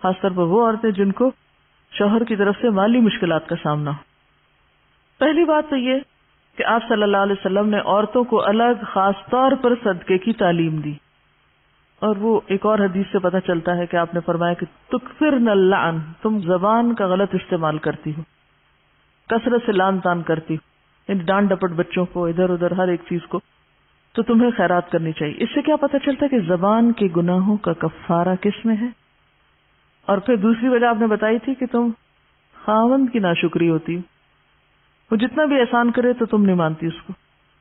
خاص طور پر وہ عورتیں جن کو شوہر کی طرف سے مالی مشکلات کا سامنا ہو۔ پہلی بات تو یہ کہ آپ صلی اللہ علیہ وسلم نے عورتوں کو الگ خاص طور پر صدقے کی تعلیم دی، اور وہ ایک اور حدیث سے پتہ چلتا ہے کہ آپ نے فرمایا کہ تکفرن اللعن، تم زبان کا غلط استعمال کرتی ہو، کثرت سے لان تان کرتی ہو، یعنی ڈانٹ ڈپٹ بچوں کو، ادھر ادھر ہر ایک چیز کو، تو تمہیں خیرات کرنی چاہیے۔ اس سے کیا پتہ چلتا ہے کہ زبان کے گناہوں کا کفارہ کس میں ہے۔ اور پھر دوسری وجہ آپ نے بتائی تھی کہ تم خاوند کی ناشکری ہوتی ہو، وہ جتنا بھی احسان کرے تو تم نہیں مانتی اس کو۔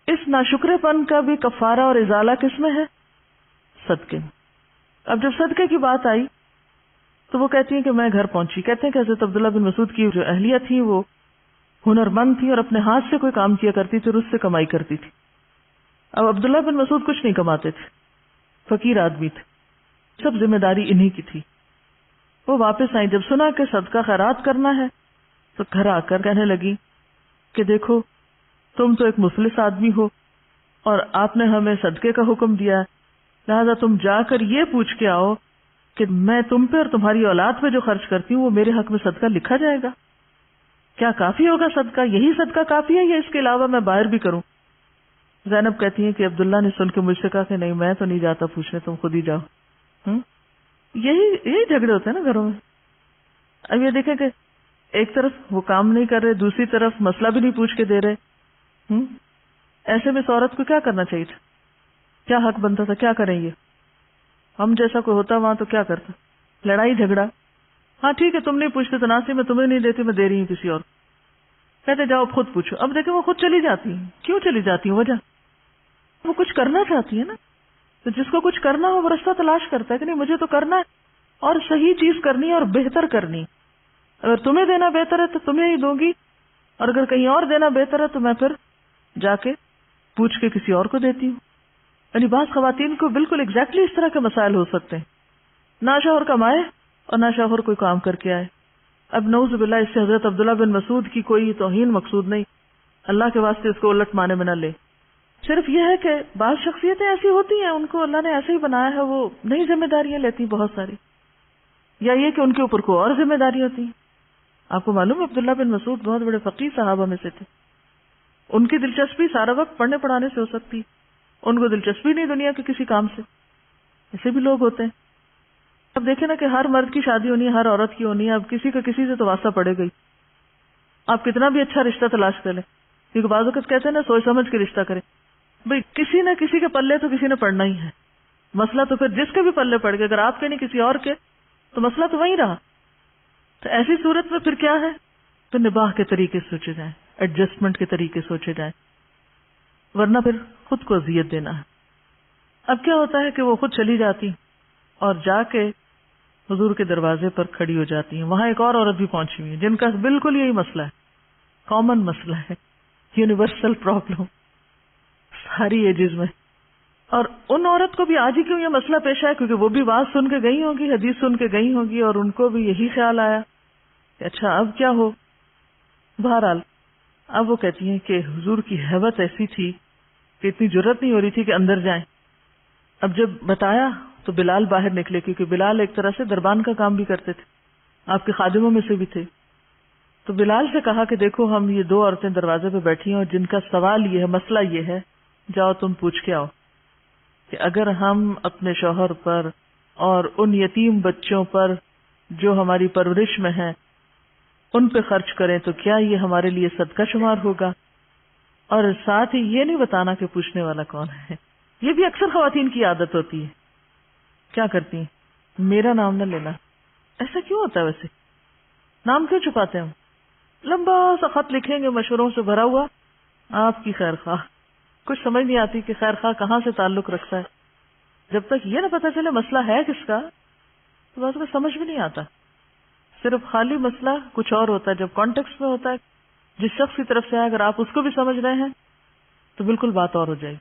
اس ناشکرے پن کا بھی کفارہ اور ازالہ کس میں ہے؟ صدقے میں۔ اب جب صدقے کی بات آئی تو وہ کہتی ہیں کہ میں گھر پہنچی، کہتے ہیں کہ حضرت عبداللہ بن مسعود کی جو اہلیہ تھی وہ ہنر مند تھی اور اپنے ہاتھ سے کوئی کام کیا کرتی تھی اور اس سے کمائی کرتی تھی۔ اب عبداللہ بن مسعود کچھ نہیں کماتے تھے، فقیر آدمی تھے، سب ذمہ داری انہی کی تھی۔ وہ واپس آئی، جب سنا کہ صدقہ خیرات کرنا ہے تو گھر آ کر کہنے لگی کہ دیکھو تم تو ایک مفلس آدمی ہو اور آپ نے ہمیں صدقے کا حکم دیا ہے، لہذا تم جا کر یہ پوچھ کے آؤ کہ میں تم پہ اور تمہاری اولاد پہ جو خرچ کرتی ہوں وہ میرے حق میں صدقہ لکھا جائے گا؟ کیا کافی ہوگا صدقہ؟ یہی صدقہ کافی ہے یا اس کے علاوہ میں باہر بھی کروں؟ زینب کہتی ہیں کہ عبداللہ نے سن کے مجھ سے کہا کہ نہیں، میں تو نہیں جاتا پوچھنے، تم خود ہی جاؤ۔ یہی جھگڑے ہوتے ہیں نا گھروں میں۔ اب یہ دیکھیں کہ ایک طرف وہ کام نہیں کر رہے، دوسری طرف مسئلہ بھی نہیں پوچھ کے دے رہے۔ ایسے میں اس عورت کو کیا کرنا چاہیے تھا؟ کیا حق بنتا تھا؟ کیا کریں یہ؟ ہم جیسا کوئی ہوتا وہاں تو کیا کرتا؟ لڑائی جھگڑا، ہاں ٹھیک ہے تم نہیں پوچھتے تو ناصر میں تمہیں نہیں دیتی، میں دے رہی ہوں کسی اور، کہتے جاؤ خود پوچھو۔ اب دیکھیں وہ خود چلی جاتی ہیں، کیوں چلی جاتی ہیں؟ وجہ وہ کچھ کرنا چاہتی ہے نا، تو جس کو کچھ کرنا ہو وہ رستہ تلاش کرتا ہے کہ نہیں مجھے تو کرنا ہے اور صحیح چیز کرنی ہے اور بہتر کرنی۔ اگر تمہیں دینا بہتر ہے تو تمہیں ہی دوں گی، اور اگر کہیں اور دینا بہتر ہے تو میں پھر جا کے پوچھ کے کسی اور کو دیتی ہوں۔ یعنی بعض خواتین کو بالکل ایگزیکٹلی اس طرح کے مسائل ہو سکتے ہیں، نہ شوہر کمائے اور نہ شوہر کوئی کام کر کے آئے۔ اب نعوذ باللہ اس سے حضرت عبداللہ بن مسعود کی کوئی توہین مقصود نہیں، اللہ کے واسطے اس کو الٹ مانے میں نہ لے، صرف یہ ہے کہ بعض شخصیتیں ایسی ہوتی ہیں، ان کو اللہ نے ایسے ہی بنایا ہے، وہ نئی ذمہ داریاں لیتی بہت ساری، یا یہ کہ ان کے اوپر کوئی اور ذمہ داری ہوتی ہے۔ آپ کو معلوم ہے عبداللہ بن مسعود بہت بڑے فقیہ صحابہ میں سے تھے، ان کی دلچسپی سارا وقت پڑھنے پڑھانے سے ہو سکتی، ان کو دلچسپی نہیں دنیا کے کسی کام سے، ایسے بھی لوگ ہوتے ہیں۔ اب دیکھیں نا کہ ہر مرد کی شادی ہونی ہے، ہر عورت کی ہونی ہے، اب کسی کا کسی سے تو واسطہ پڑے گئی، آپ کتنا بھی اچھا رشتہ تلاش کر لیں، کیونکہ بعض اوقات کہتے ہیں نا سوچ سمجھ کے رشتہ کریں، بھئی کسی نہ کسی کے پلے تو کسی نے پڑنا ہی ہے، مسئلہ تو پھر جس کے بھی پلے پڑ گئے، اگر آپ کے نہیں کسی اور کے تو مسئلہ تو وہیں رہا۔ تو ایسی صورت میں پھر کیا ہے، تو نباہ کے طریقے سوچے جائیں، ایڈجسٹمنٹ کے طریقے سوچے جائیں، ورنہ پھر خود کو اذیت دینا ہے۔ اب کیا ہوتا ہے کہ وہ خود چلی جاتی اور جا کے حضور کے دروازے پر کھڑی ہو جاتی ہیں، وہاں ایک اور عورت بھی پہنچی ہوئی ہے جن کا بالکل یہی مسئلہ ہے، کامن مسئلہ ہے، یونیورسل پرابلم ساری ایجز میں۔ اور ان عورت کو بھی آج ہی کیوں یہ مسئلہ پیش آیا، کیونکہ وہ بھی بات سن کے گئی ہوگی، حدیث سن کے گئی ہوگی، اور ان کو بھی یہی خیال آیا کہ اچھا اب کیا ہو۔ بہرحال اب وہ کہتی ہیں کہ حضور کی ہیبت ایسی تھی کہ اتنی جرت نہیں ہو رہی تھی کہ اندر جائیں۔ اب جب بتایا تو بلال باہر نکلے، کیونکہ بلال ایک طرح سے دربان کا کام بھی کرتے تھے، آپ کے خادموں میں سے بھی تھے۔ تو بلال سے کہا کہ دیکھو ہم یہ دو عورتیں دروازے پہ بیٹھی ہیں اور جن کا سوال یہ ہے، مسئلہ یہ ہے، جاؤ تم پوچھ کے آؤ کہ اگر ہم اپنے شوہر پر اور ان یتیم بچوں پر جو ہماری پرورش میں ہیں ان پہ خرچ کریں تو کیا یہ ہمارے لیے صدقہ شمار ہوگا؟ اور ساتھ ہی یہ نہیں بتانا کہ پوچھنے والا کون ہے۔ یہ بھی اکثر خواتین کی عادت ہوتی ہے، کیا کرتی ہیں، میرا نام نہ لینا۔ ایسا کیوں ہوتا ہے ویسے؟ نام کیوں چھپاتے ہیں ہم؟ لمبا سا خط لکھیں گے مشوروں سے بھرا ہوا، آپ کی خیر خواہ، کچھ سمجھ نہیں آتی کہ خیر خواہ کہاں سے تعلق رکھتا ہے۔ جب تک یہ نہ پتہ چلے مسئلہ ہے کس کا تو بس میں سمجھ بھی نہیں آتا، صرف خالی مسئلہ کچھ اور ہوتا ہے۔ جب کانٹیکسٹ میں ہوتا ہے، جس شخص کی طرف سے آئے، اگر آپ اس کو بھی سمجھ رہے ہیں تو بالکل بات اور ہو جائے گی۔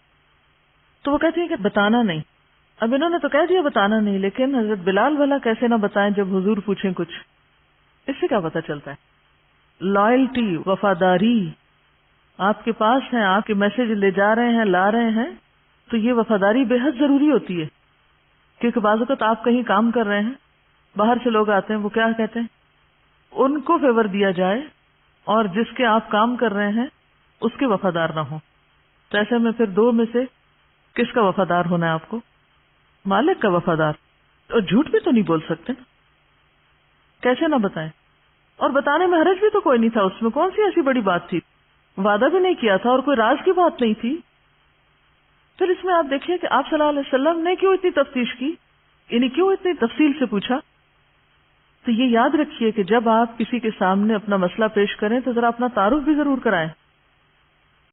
تو وہ کہتی ہیں کہ بتانا نہیں۔ اب انہوں نے تو کہہ دیا بتانا نہیں، لیکن حضرت بلال بھلا کیسے نہ بتائیں جب حضور پوچھیں کچھ؟ اس سے کیا پتہ چلتا ہے؟ لائلٹی، وفاداری آپ کے پاس ہیں، آپ کے میسج لے جا رہے ہیں، لا رہے ہیں، تو یہ وفاداری بے حد ضروری ہوتی ہے، کیونکہ بعض اوقات آپ کہیں کام کر رہے ہیں، باہر سے لوگ آتے ہیں، وہ کیا کہتے ہیں، ان کو فیور دیا جائے اور جس کے آپ کام کر رہے ہیں اس کے وفادار نہ ہوں۔ تو ایسے میں پھر دو میں سے کس کا وفادار ہونا ہے آپ کو؟ مالک کا وفادار۔ اور جھوٹ بھی تو نہیں بول سکتے، کیسے نہ بتائیں؟ اور بتانے میں حرج بھی تو کوئی نہیں تھا، اس میں کون سی ایسی بڑی بات تھی، وعدہ بھی نہیں کیا تھا اور کوئی راز کی بات نہیں تھی۔ پھر اس میں آپ دیکھیے کہ آپ صلی اللہ علیہ وسلم نے کیوں اتنی تفتیش کی، یعنی کیوں اتنی تفصیل سے پوچھا؟ تو یہ یاد رکھیے کہ جب آپ کسی کے سامنے اپنا مسئلہ پیش کریں تو ذرا اپنا تعارف بھی ضرور کرائیں۔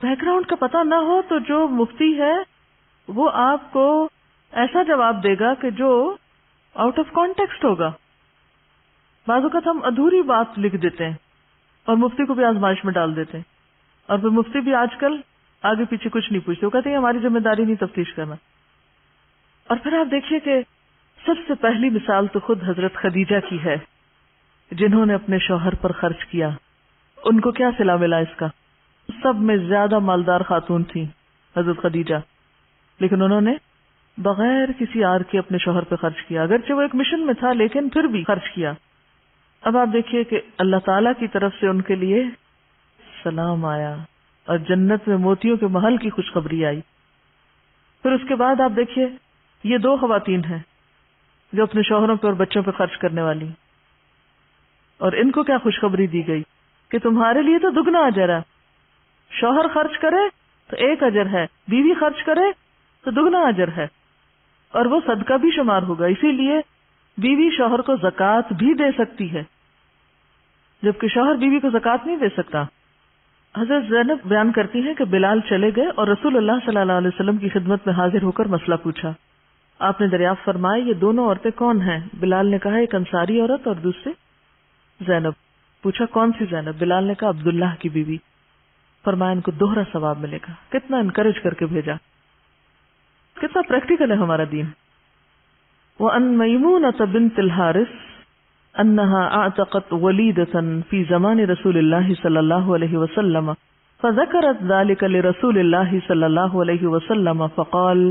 بیک گراؤنڈ کا پتہ نہ ہو تو جو مفتی ہے وہ آپ کو ایسا جواب دے گا کہ جو آؤٹ آف کانٹیکسٹ ہوگا۔ بعض اوقات ہم ادھوری بات لکھ دیتے ہیں اور مفتی کو بھی آزمائش میں ڈال دیتے ہیں، اور پھر مفتی بھی آج کل آگے پیچھے کچھ نہیں پوچھتے، وہ کہتے ہیں ہماری ذمہ داری نہیں تفتیش کرنا۔ اور پھر آپ دیکھیے کہ سب سے پہلی مثال تو خود حضرت خدیجہ کی ہے، جنہوں نے اپنے شوہر پر خرچ کیا۔ ان کو کیا صلہ ملا اس کا؟ سب میں زیادہ مالدار خاتون تھیں حضرت خدیجہ، لیکن انہوں نے بغیر کسی آر کے اپنے شوہر پہ خرچ کیا، اگرچہ وہ ایک مشن میں تھا لیکن پھر بھی خرچ کیا۔ اب آپ دیکھیے کہ اللہ تعالیٰ کی طرف سے ان کے لیے سلام آیا اور جنت میں موتیوں کے محل کی خوشخبری آئی۔ پھر اس کے بعد آپ دیکھیے یہ دو خواتین ہیں جو اپنے شوہروں پہ اور بچوں پہ خرچ کرنے والی، اور ان کو کیا خوشخبری دی گئی کہ تمہارے لیے تو دگنا اجر ہے، شوہر خرچ کرے تو ایک اجر ہے، بیوی خرچ کرے تو دگنا اجر ہے، اور وہ صدقہ بھی شمار ہوگا۔ اسی لیے بیوی شوہر کو زکوٰۃ بھی دے سکتی ہے، جبکہ شوہر بیوی کو زکوٰۃ نہیں دے سکتا۔ حضرت زینب بیان کرتی ہیں کہ بلال چلے گئے اور رسول اللہ صلی اللہ علیہ وسلم کی خدمت میں حاضر ہو کر مسئلہ پوچھا۔ آپ نے دریافت فرمایا یہ دونوں عورتیں کون ہیں؟ بلال نے کہا ایک انصاری عورت اور دوسری زینب۔ پوچھا کون سی زینب؟ بلال نے کہا عبداللہ کی بیوی۔ فرمایا ان کو دوہرا ثواب ملے گا۔ کتنا انکریج کر کے بھیجا، کتنا پریکٹیکل ہے ہمارا دین۔ وَأَن مَيْمُونَةَ بِنْتِ الْحَارِثِ أَنَّهَا أَعْتَقَتْ وَلِيدَةً فِي زَمَانِ رسول اللہ صلی اللہ علیہ وسلم فَذَكَرَتْ ذَلِكَ لِرَسُولِ اللہ صلی اللہ علیہ وسلم فقال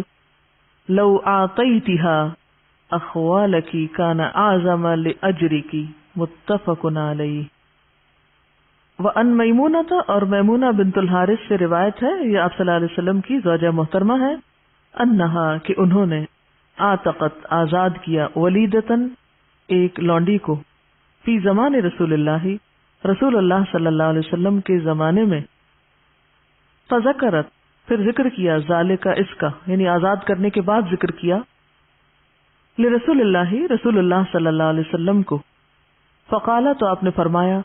لو أعطيتها أخوالك كان أعظم لأجرك متفق علیہ۔ وَأَن مَيْمُونَةَ اور میمونہ بنت الحارث سے روایت ہے، یہ آپ صلی اللہ علیہ وسلم کی زوجہ محترمہ ہے، انہا کہ انہوں نے آتقت آزاد کیا، ولیدتن ایک لونڈی کو، فی زمان رسول اللہ رسول اللہ صلی اللہ علیہ وسلم کے زمانے میں، فذکرت پھر ذکر کیا، ذالک اس کا یعنی آزاد کرنے کے بعد ذکر کیا، لرسول اللہ رسول اللہ صلی اللہ علیہ وسلم کو، فقالا تو آپ نے فرمایا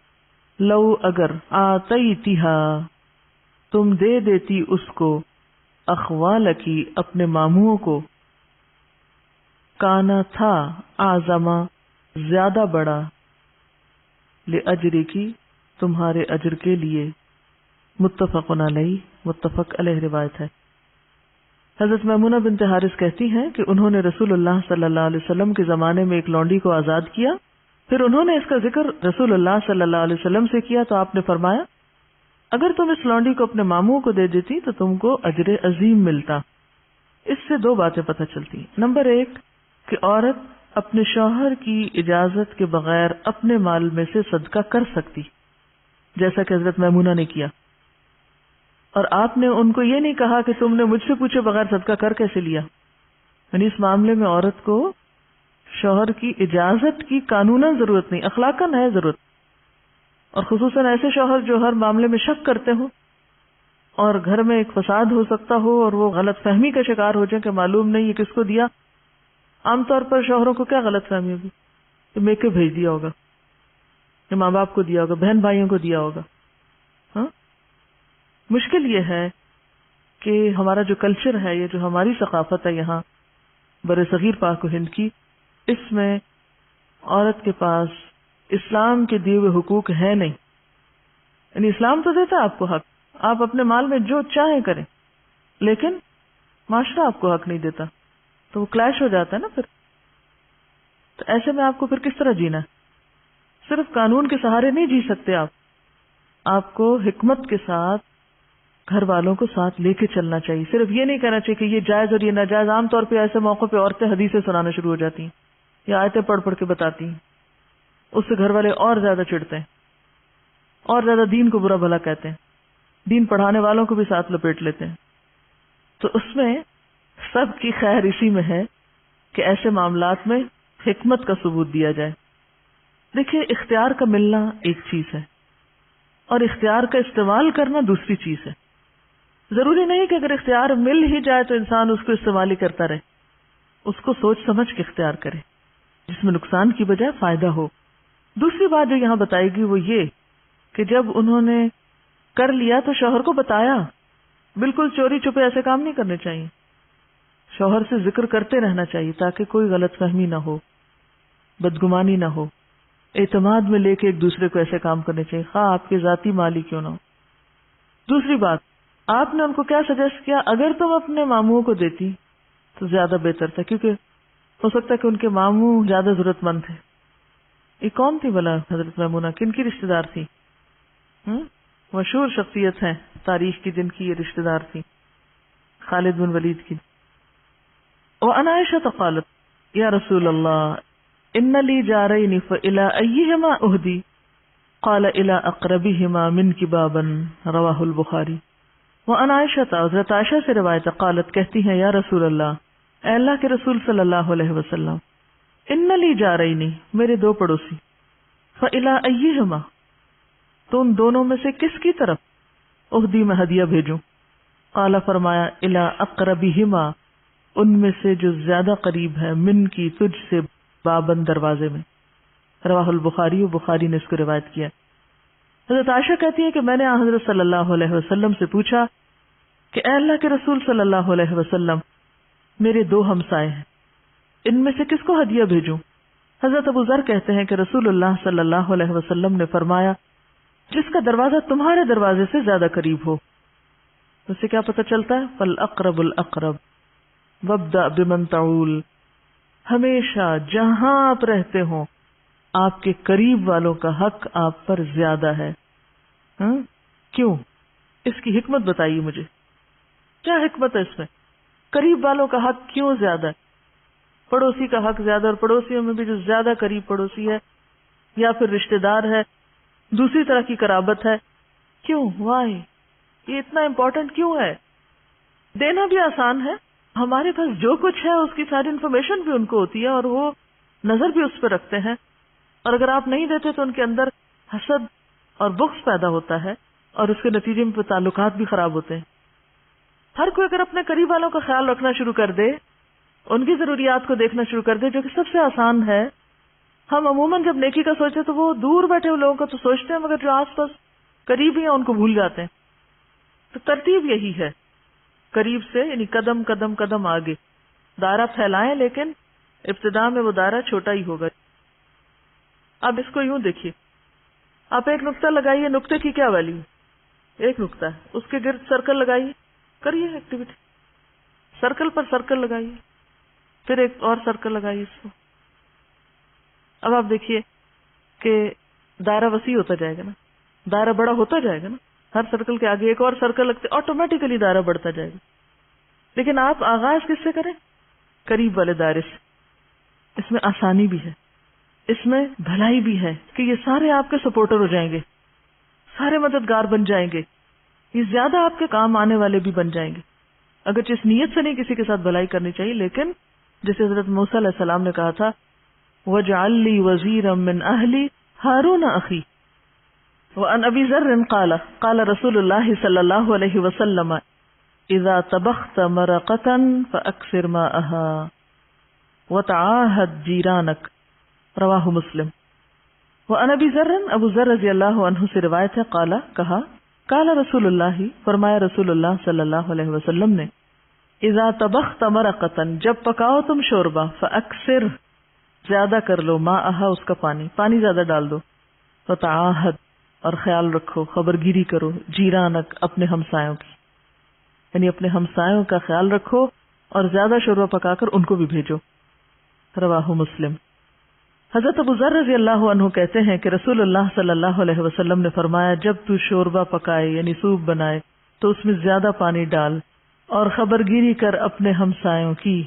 لو اگر آتیتھا تم دے دیتی اس کو، اخوالکی اپنے ماموں کو، کانا تھا اعظما زیادہ بڑا، لأجرکی تمہارے اجر کے لیے، متفق علیہ متفق علیہ روایت ہے۔ حضرت میمونہ بنت حارث کہتی ہیں کہ انہوں نے رسول اللہ صلی اللہ علیہ وسلم کے زمانے میں ایک لونڈی کو آزاد کیا، پھر انہوں نے اس کا ذکر رسول اللہ صلی اللہ علیہ وسلم سے کیا تو آپ نے فرمایا اگر تم اس لونڈی کو اپنے ماموں کو دے دیتی تو تم کو اجر عظیم ملتا۔ اس سے دو باتیں پتہ چلتی ہیں۔ نمبر ایک کہ عورت اپنے شوہر کی اجازت کے بغیر اپنے مال میں سے صدقہ کر سکتی، جیسا کہ حضرت میمونہ نے کیا، اور آپ نے ان کو یہ نہیں کہا کہ تم نے مجھ سے پوچھے بغیر صدقہ کر کیسے لیا، یعنی اس معاملے میں عورت کو شوہر کی اجازت کی قانوناً ضرورت نہیں، اخلاقاً ہے ضرورت، اور خصوصاً ایسے شوہر جو ہر معاملے میں شک کرتے ہوں اور گھر میں ایک فساد ہو سکتا ہو اور وہ غلط فہمی کا شکار ہو جائیں کہ معلوم نہیں یہ کس کو دیا۔ عام طور پر شوہروں کو کیا غلط فہمی ہوگی کہ میکے بھیج دیا ہوگا، یا ماں باپ کو دیا ہوگا، بہن بھائیوں کو دیا ہوگا۔ ہاں، مشکل یہ ہے کہ ہمارا جو کلچر ہے، یہ جو ہماری ثقافت ہے یہاں بر صغیر پاک و ہند کی، اس میں عورت کے پاس اسلام کے دیے ہوئے حقوق ہے نہیں۔ یعنی اسلام تو دیتا ہے آپ کو حق، آپ اپنے مال میں جو چاہیں کریں، لیکن معاشرہ آپ کو حق نہیں دیتا، تو وہ کلیش ہو جاتا ہے نا پھر۔ تو ایسے میں آپ کو پھر کس طرح جینا ہے؟ صرف قانون کے سہارے نہیں جی سکتے آپ کو حکمت کے ساتھ گھر والوں کو ساتھ لے کے چلنا چاہیے۔ صرف یہ نہیں کہنا چاہیے کہ یہ جائز اور یہ ناجائز۔ عام طور پہ ایسے موقع پہ عورتیں حدیثیں سنانا شروع ہو جاتی ہیں یا آیتیں پڑھ پڑھ کے بتاتی ہیں، اس سے گھر والے اور زیادہ چڑھتے ہیں، اور زیادہ دین کو برا بھلا کہتے ہیں، دین پڑھانے والوں کو بھی ساتھ لپیٹ لیتے ہیں۔ تو اس میں سب کی خیر اسی میں ہے کہ ایسے معاملات میں حکمت کا ثبوت دیا جائے۔ دیکھیے، اختیار کا ملنا ایک چیز ہے اور اختیار کا استعمال کرنا دوسری چیز ہے۔ ضروری نہیں کہ اگر اختیار مل ہی جائے تو انسان اس کو استعمال ہی کرتا رہے، اس کو سوچ سمجھ کے اختیار کرے جس میں نقصان کی بجائے فائدہ ہو۔ دوسری بات جو یہاں بتائی گئی وہ یہ کہ جب انہوں نے کر لیا تو شوہر کو بتایا، بالکل چوری چھپے ایسے کام نہیں کرنے چاہیے، شوہر سے ذکر کرتے رہنا چاہیے تاکہ کوئی غلط فہمی نہ ہو، بدگمانی نہ ہو، اعتماد میں لے کے ایک دوسرے کو ایسے کام کرنے چاہیے، خواہ آپ کے ذاتی مالی کیوں نہ ہو۔ دوسری بات، آپ نے ان کو کیا سجیسٹ کیا؟ اگر تم اپنے ماموں کو دیتی تو زیادہ بہتر تھا، کیونکہ ہو سکتا ہے کہ ان کے ماموں زیادہ ضرورت مند تھے۔ یہ کون تھی بلا حضرت میمونہ؟ کن کی رشتہ دار تھی؟ مشہور شخصیت ہیں، تاریخ کی جن کی یہ رشتہ دار تھی، خالد بن ولید کی. وعن عائشہ قالت یا رسول اللہ ان لی جارین فإلی ایہما اہدی قال الی اقربہما منک بابا رواہ البخاری. وعن عائشہ، حضرت عائشہ سے روایت، قالت کہتی ہیں یا رسول اللہ، اے اللہ کے رسول صلی اللہ علیہ وسلم، ان لی جارین میرے دو پڑوسی، فإلی ایہما تو ان دونوں میں سے کس کی طرف اہدی میں ہدیہ بھیجوں؟ قال فرمایا الی اقربہما ان میں سے جو زیادہ قریب ہے، من کی تجھ سے، بابن دروازے میں. رواہ البخاری، بخاری نے اس کو روایت کیا. حضرت عائشہ کہتی ہیں کہ میں نے حضرت صلی اللہ علیہ وسلم سے پوچھا کہ اے اللہ کے رسول صلی اللہ علیہ وسلم، میرے دو ہمسائے ہیں، ان میں سے کس کو ہدیہ بھیجوں؟ حضرت ابو ذر کہتے ہیں کہ رسول اللہ صلی اللہ علیہ وسلم نے فرمایا جس کا دروازہ تمہارے دروازے سے زیادہ قریب ہو. اس سے کیا پتہ چلتا ہے؟ فالاقرب الاقرب وابدأ بمن تعول، ہمیشہ جہاں آپ رہتے ہوں آپ کے قریب والوں کا حق آپ پر زیادہ ہے. کیوں؟ اس کی حکمت بتائیے مجھے، کیا حکمت ہے اس میں؟ قریب والوں کا حق کیوں زیادہ ہے؟ پڑوسی کا حق زیادہ، اور پڑوسیوں میں بھی جو زیادہ قریب پڑوسی ہے یا پھر رشتہ دار ہے، دوسری طرح کی قرابت ہے، کیوں؟ وائی؟ یہ اتنا امپورٹنٹ کیوں ہے؟ دینا بھی آسان ہے، ہمارے پاس جو کچھ ہے اس کی ساری انفارمیشن بھی ان کو ہوتی ہے اور وہ نظر بھی اس پہ رکھتے ہیں، اور اگر آپ نہیں دیتے تو ان کے اندر حسد اور بغض پیدا ہوتا ہے اور اس کے نتیجے میں تعلقات بھی خراب ہوتے ہیں. ہر کوئی اگر اپنے قریب والوں کا خیال رکھنا شروع کر دے، ان کی ضروریات کو دیکھنا شروع کر دے، جو کہ سب سے آسان ہے. ہم عموماً جب نیکی کا سوچتے تو وہ دور بیٹھے ہوئے لوگوں کا تو سوچتے ہیں، مگر جو آس پاس قریب ہی ہیں ان کو بھول جاتے ہیں. تو ترتیب یہی ہے، قریب سے یعنی قدم قدم قدم آگے دائرہ پھیلائیں، لیکن ابتدا میں وہ دائرہ چھوٹا ہی ہوگا. اب اس کو یوں دیکھیے، آپ ایک نقطہ لگائیے، نقطے کی کیا ویلیو؟ ایک نقطہ ہے، اس کے گرد سرکل لگائیے، کریے ایکٹیویٹی، سرکل پر سرکل لگائیے، پھر ایک اور سرکل لگائیے اس کو. اب آپ دیکھیے کہ دائرہ وسیع ہوتا جائے گا نا، دائرہ بڑا ہوتا جائے گا نا، ہر سرکل کے آگے ایک اور سرکل لگتے آٹومیٹیکلی دائرہ بڑھتا جائے گا. لیکن آپ آغاز کس سے کریں؟ قریب والے دائرے سے. اس میں آسانی بھی ہے، اس میں بھلائی بھی ہے کہ یہ سارے آپ کے سپورٹر ہو جائیں گے، سارے مددگار بن جائیں گے، یہ زیادہ آپ کے کام آنے والے بھی بن جائیں گے. اگرچہ اس نیت سے نہیں کسی کے ساتھ بھلائی کرنی چاہیے، لیکن جیسے حضرت موسیٰ علیہ السلام نے کہا تھا وَاجْعَل لِّي وَزِيرًا مِّنْ أَهْلِي هَارُونَ أَخِي. وعن ابی ذر قال قال رسول اللہ صلی اللہ علیہ وسلم اذا طبخت مرقة فاکثر ماءها وتعاهد جیرانک. رواہ مسلم. وعن ابی ذر، ابو ذر رضی اللہ عنہ سے روایت ہے، قال کہا قال رسول اللہ، فرمایا رسول اللہ صلی اللہ علیہ وسلم نے، اذا طبخت مرقة جب پکاؤ تم شوربہ، فاکثر زیادہ کر لو، ماءها اس کا پانی زیادہ ڈال دو، وتعاهد اور خیال رکھو، خبرگیری کرو، جیرانک اپنے ہمسایوں کی، یعنی اپنے ہمسایوں کا خیال رکھو اور زیادہ شوربہ پکا کر ان کو بھی بھیجو. رواہ مسلم. حضرت ابو ذر رضی اللہ عنہ کہتے ہیں کہ رسول اللہ صلی اللہ علیہ وسلم نے فرمایا جب تو شوربہ پکائے یعنی سوپ بنائے تو اس میں زیادہ پانی ڈال اور خبرگیری کر اپنے ہمسایوں کی.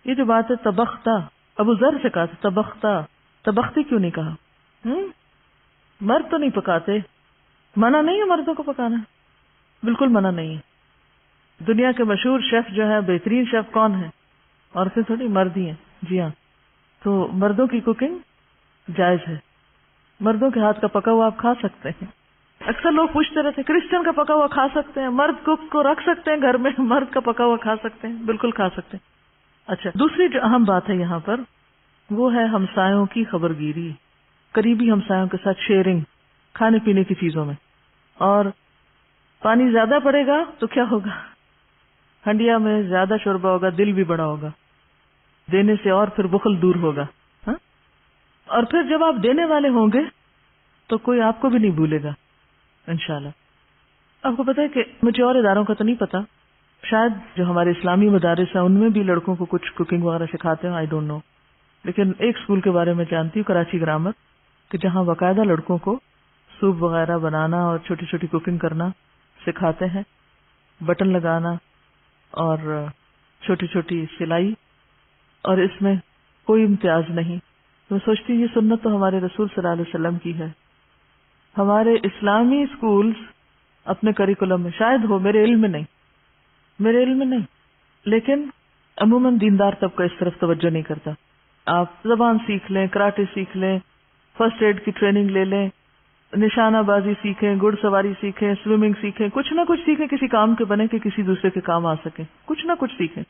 یہ جو بات ہے طبختہ، ابو ذر سے کہا تھا طبختہ، طبختی کیوں نہیں کہا؟ مرد تو نہیں پکاتے، منع نہیں ہے مردوں کو پکانا، بالکل منع نہیں ہے. دنیا کے مشہور شیف جو ہے، بہترین شیف کون ہے؟ عورتیں تھوڑی، مرد ہی ہیں. جی ہاں، تو مردوں کی کوکنگ جائز ہے، مردوں کے ہاتھ کا پکا ہوا آپ کھا سکتے ہیں. اکثر لوگ پوچھتے رہتے ہیں کرسچن کا پکا ہوا کھا سکتے ہیں، مرد کوک کو رکھ سکتے ہیں گھر میں، مرد کا پکا ہوا کھا سکتے ہیں؟ بالکل کھا سکتے ہیں. اچھا، دوسری جو اہم بات ہے یہاں پر وہ ہے ہمسایوں کی خبرگیری، قریبی ہمسایوں کے ساتھ شیئرنگ کھانے پینے کی چیزوں میں. اور پانی زیادہ پڑے گا تو کیا ہوگا؟ ہنڈیا میں زیادہ شوربہ ہوگا، دل بھی بڑا ہوگا دینے سے، اور پھر بخل دور ہوگا. اور پھر جب آپ دینے والے ہوں گے تو کوئی آپ کو بھی نہیں بھولے گا انشاءاللہ. آپ کو پتا ہے کہ مجھے اور اداروں کا تو نہیں پتا، شاید جو ہمارے اسلامی مدارس ہیں ان میں بھی لڑکوں کو کچھ کوکنگ وغیرہ سکھاتے ہیں، آئی ڈونٹ نو. لیکن ایک اسکول کے بارے میں جانتی ہوں، کراچی گرامر، کہ جہاں باقاعدہ لڑکوں کو سوپ وغیرہ بنانا اور چھوٹی چھوٹی کوکنگ کرنا سکھاتے ہیں، بٹن لگانا اور چھوٹی چھوٹی سلائی، اور اس میں کوئی امتیاز نہیں. میں سوچتی ہوں یہ سنت تو ہمارے رسول صلی اللہ علیہ وسلم کی ہے. ہمارے اسلامی اسکولز اپنے کریکولم میں شاید ہو، میرے علم میں نہیں، لیکن عموماً دیندار طبقہ اس طرف توجہ نہیں کرتا. آپ زبان سیکھ لیں، کراٹے سیکھ لیں، فرسٹ ایڈ کی ٹریننگ لے لیں، نشانہ بازی سیکھیں، گھڑ سواری سیکھیں، سوئمنگ سیکھیں، کچھ نہ کچھ سیکھیں، کسی کام کے بنے کہ کسی دوسرے کے کام آ سکیں، کچھ نہ کچھ سیکھیں.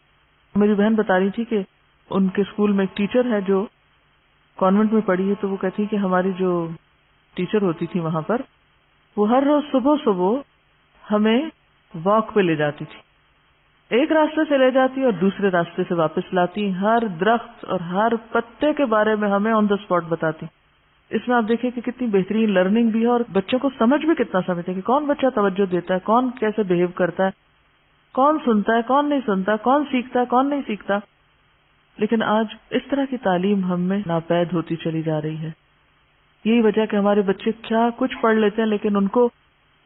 میری بہن بتا رہی تھی کہ ان کے اسکول میں ایک ٹیچر ہے جو کانوینٹ میں پڑھی ہے، تو وہ کہتی کہ ہماری جو ٹیچر ہوتی تھی وہاں پر، وہ ہر روز صبح ہمیں واک پہ لے جاتی تھی. ایک راستے سے لے جاتی اور دوسرے راستے سے واپس لاتی، ہر درخت اور ہر پتے کے بارے میں ہمیں آن دا اسپاٹ بتاتی. اس میں آپ دیکھیں کہ کتنی بہترین لرننگ بھی ہے، اور بچوں کو سمجھ بھی کتنا سمجھتے ہیں کہ کون بچہ توجہ دیتا ہے، کون کیسے بہیو کرتا ہے، کون سنتا ہے، کون نہیں سنتا، کون سیکھتا ہے، کون نہیں سیکھتا. لیکن آج اس طرح کی تعلیم ہم میں ناپید ہوتی چلی جا رہی ہے. یہی وجہ کہ ہمارے بچے کیا کچھ پڑھ لیتے ہیں، لیکن ان کو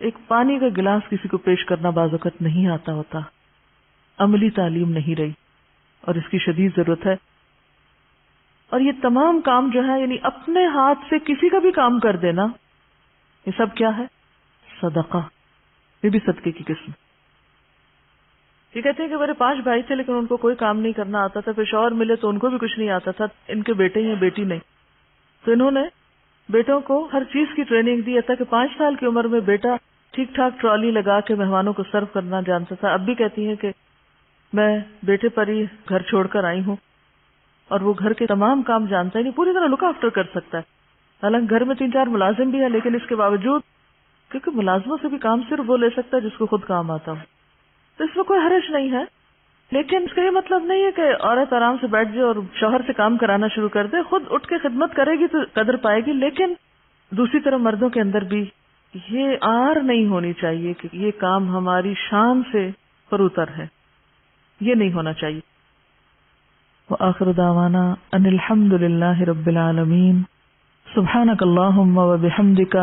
ایک پانی کا گلاس کسی کو پیش کرنا بعض اوقات نہیں آتا ہوتا. عملی تعلیم نہیں رہی، اور اس کی شدید ضرورت ہے. اور یہ تمام کام جو ہے، یعنی اپنے ہاتھ سے کسی کا بھی کام کر دینا، یہ سب کیا ہے؟ صدقہ. یہ بھی صدقے کی قسم. یہ کہتے ہیں کہ میرے 5 بھائی تھے لیکن ان کو کوئی کام نہیں کرنا آتا تھا، پھر شوہر ملے تو ان کو بھی کچھ نہیں آتا تھا، ان کے بیٹے ہیں بیٹی نہیں. تو انہوں نے بیٹوں کو ہر چیز کی ٹریننگ دی، حتیٰ کہ 5 سال کی عمر میں بیٹا ٹھیک ٹھاک ٹرالی لگا کے مہمانوں کو سرو کرنا جانتا تھا. اب بھی کہتی ہیں کہ میں بیٹے پر ہی گھر چھوڑ کر آئی ہوں، اور وہ گھر کے تمام کام جانتا ہے، نہیں پوری طرح لک آفٹر کر سکتا ہے. حالانکہ گھر میں 3-4 ملازم بھی ہے، لیکن اس کے باوجود کیونکہ ملازموں سے بھی کام صرف وہ لے سکتا ہے جس کو خود کام آتا ہو، تو اس میں کوئی حرج نہیں ہے. لیکن اس کا یہ مطلب نہیں ہے کہ عورت آرام سے بیٹھ جائے اور شوہر سے کام کرانا شروع کر دے. خود اٹھ کے خدمت کرے گی تو قدر پائے گی. لیکن دوسری طرف مردوں کے اندر بھی یہ آر نہیں ہونی چاہیے کہ یہ کام ہماری شان سے فروتر ہے، یہ نہیں ہونا چاہیے. وآخر دعوانا ان الحمد للہ رب العالمین. سبحانک اللہم وبحمدک،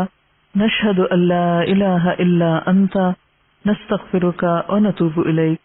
نشہد ان لا الہ الا انت، نستغفرک ونتوب الیک.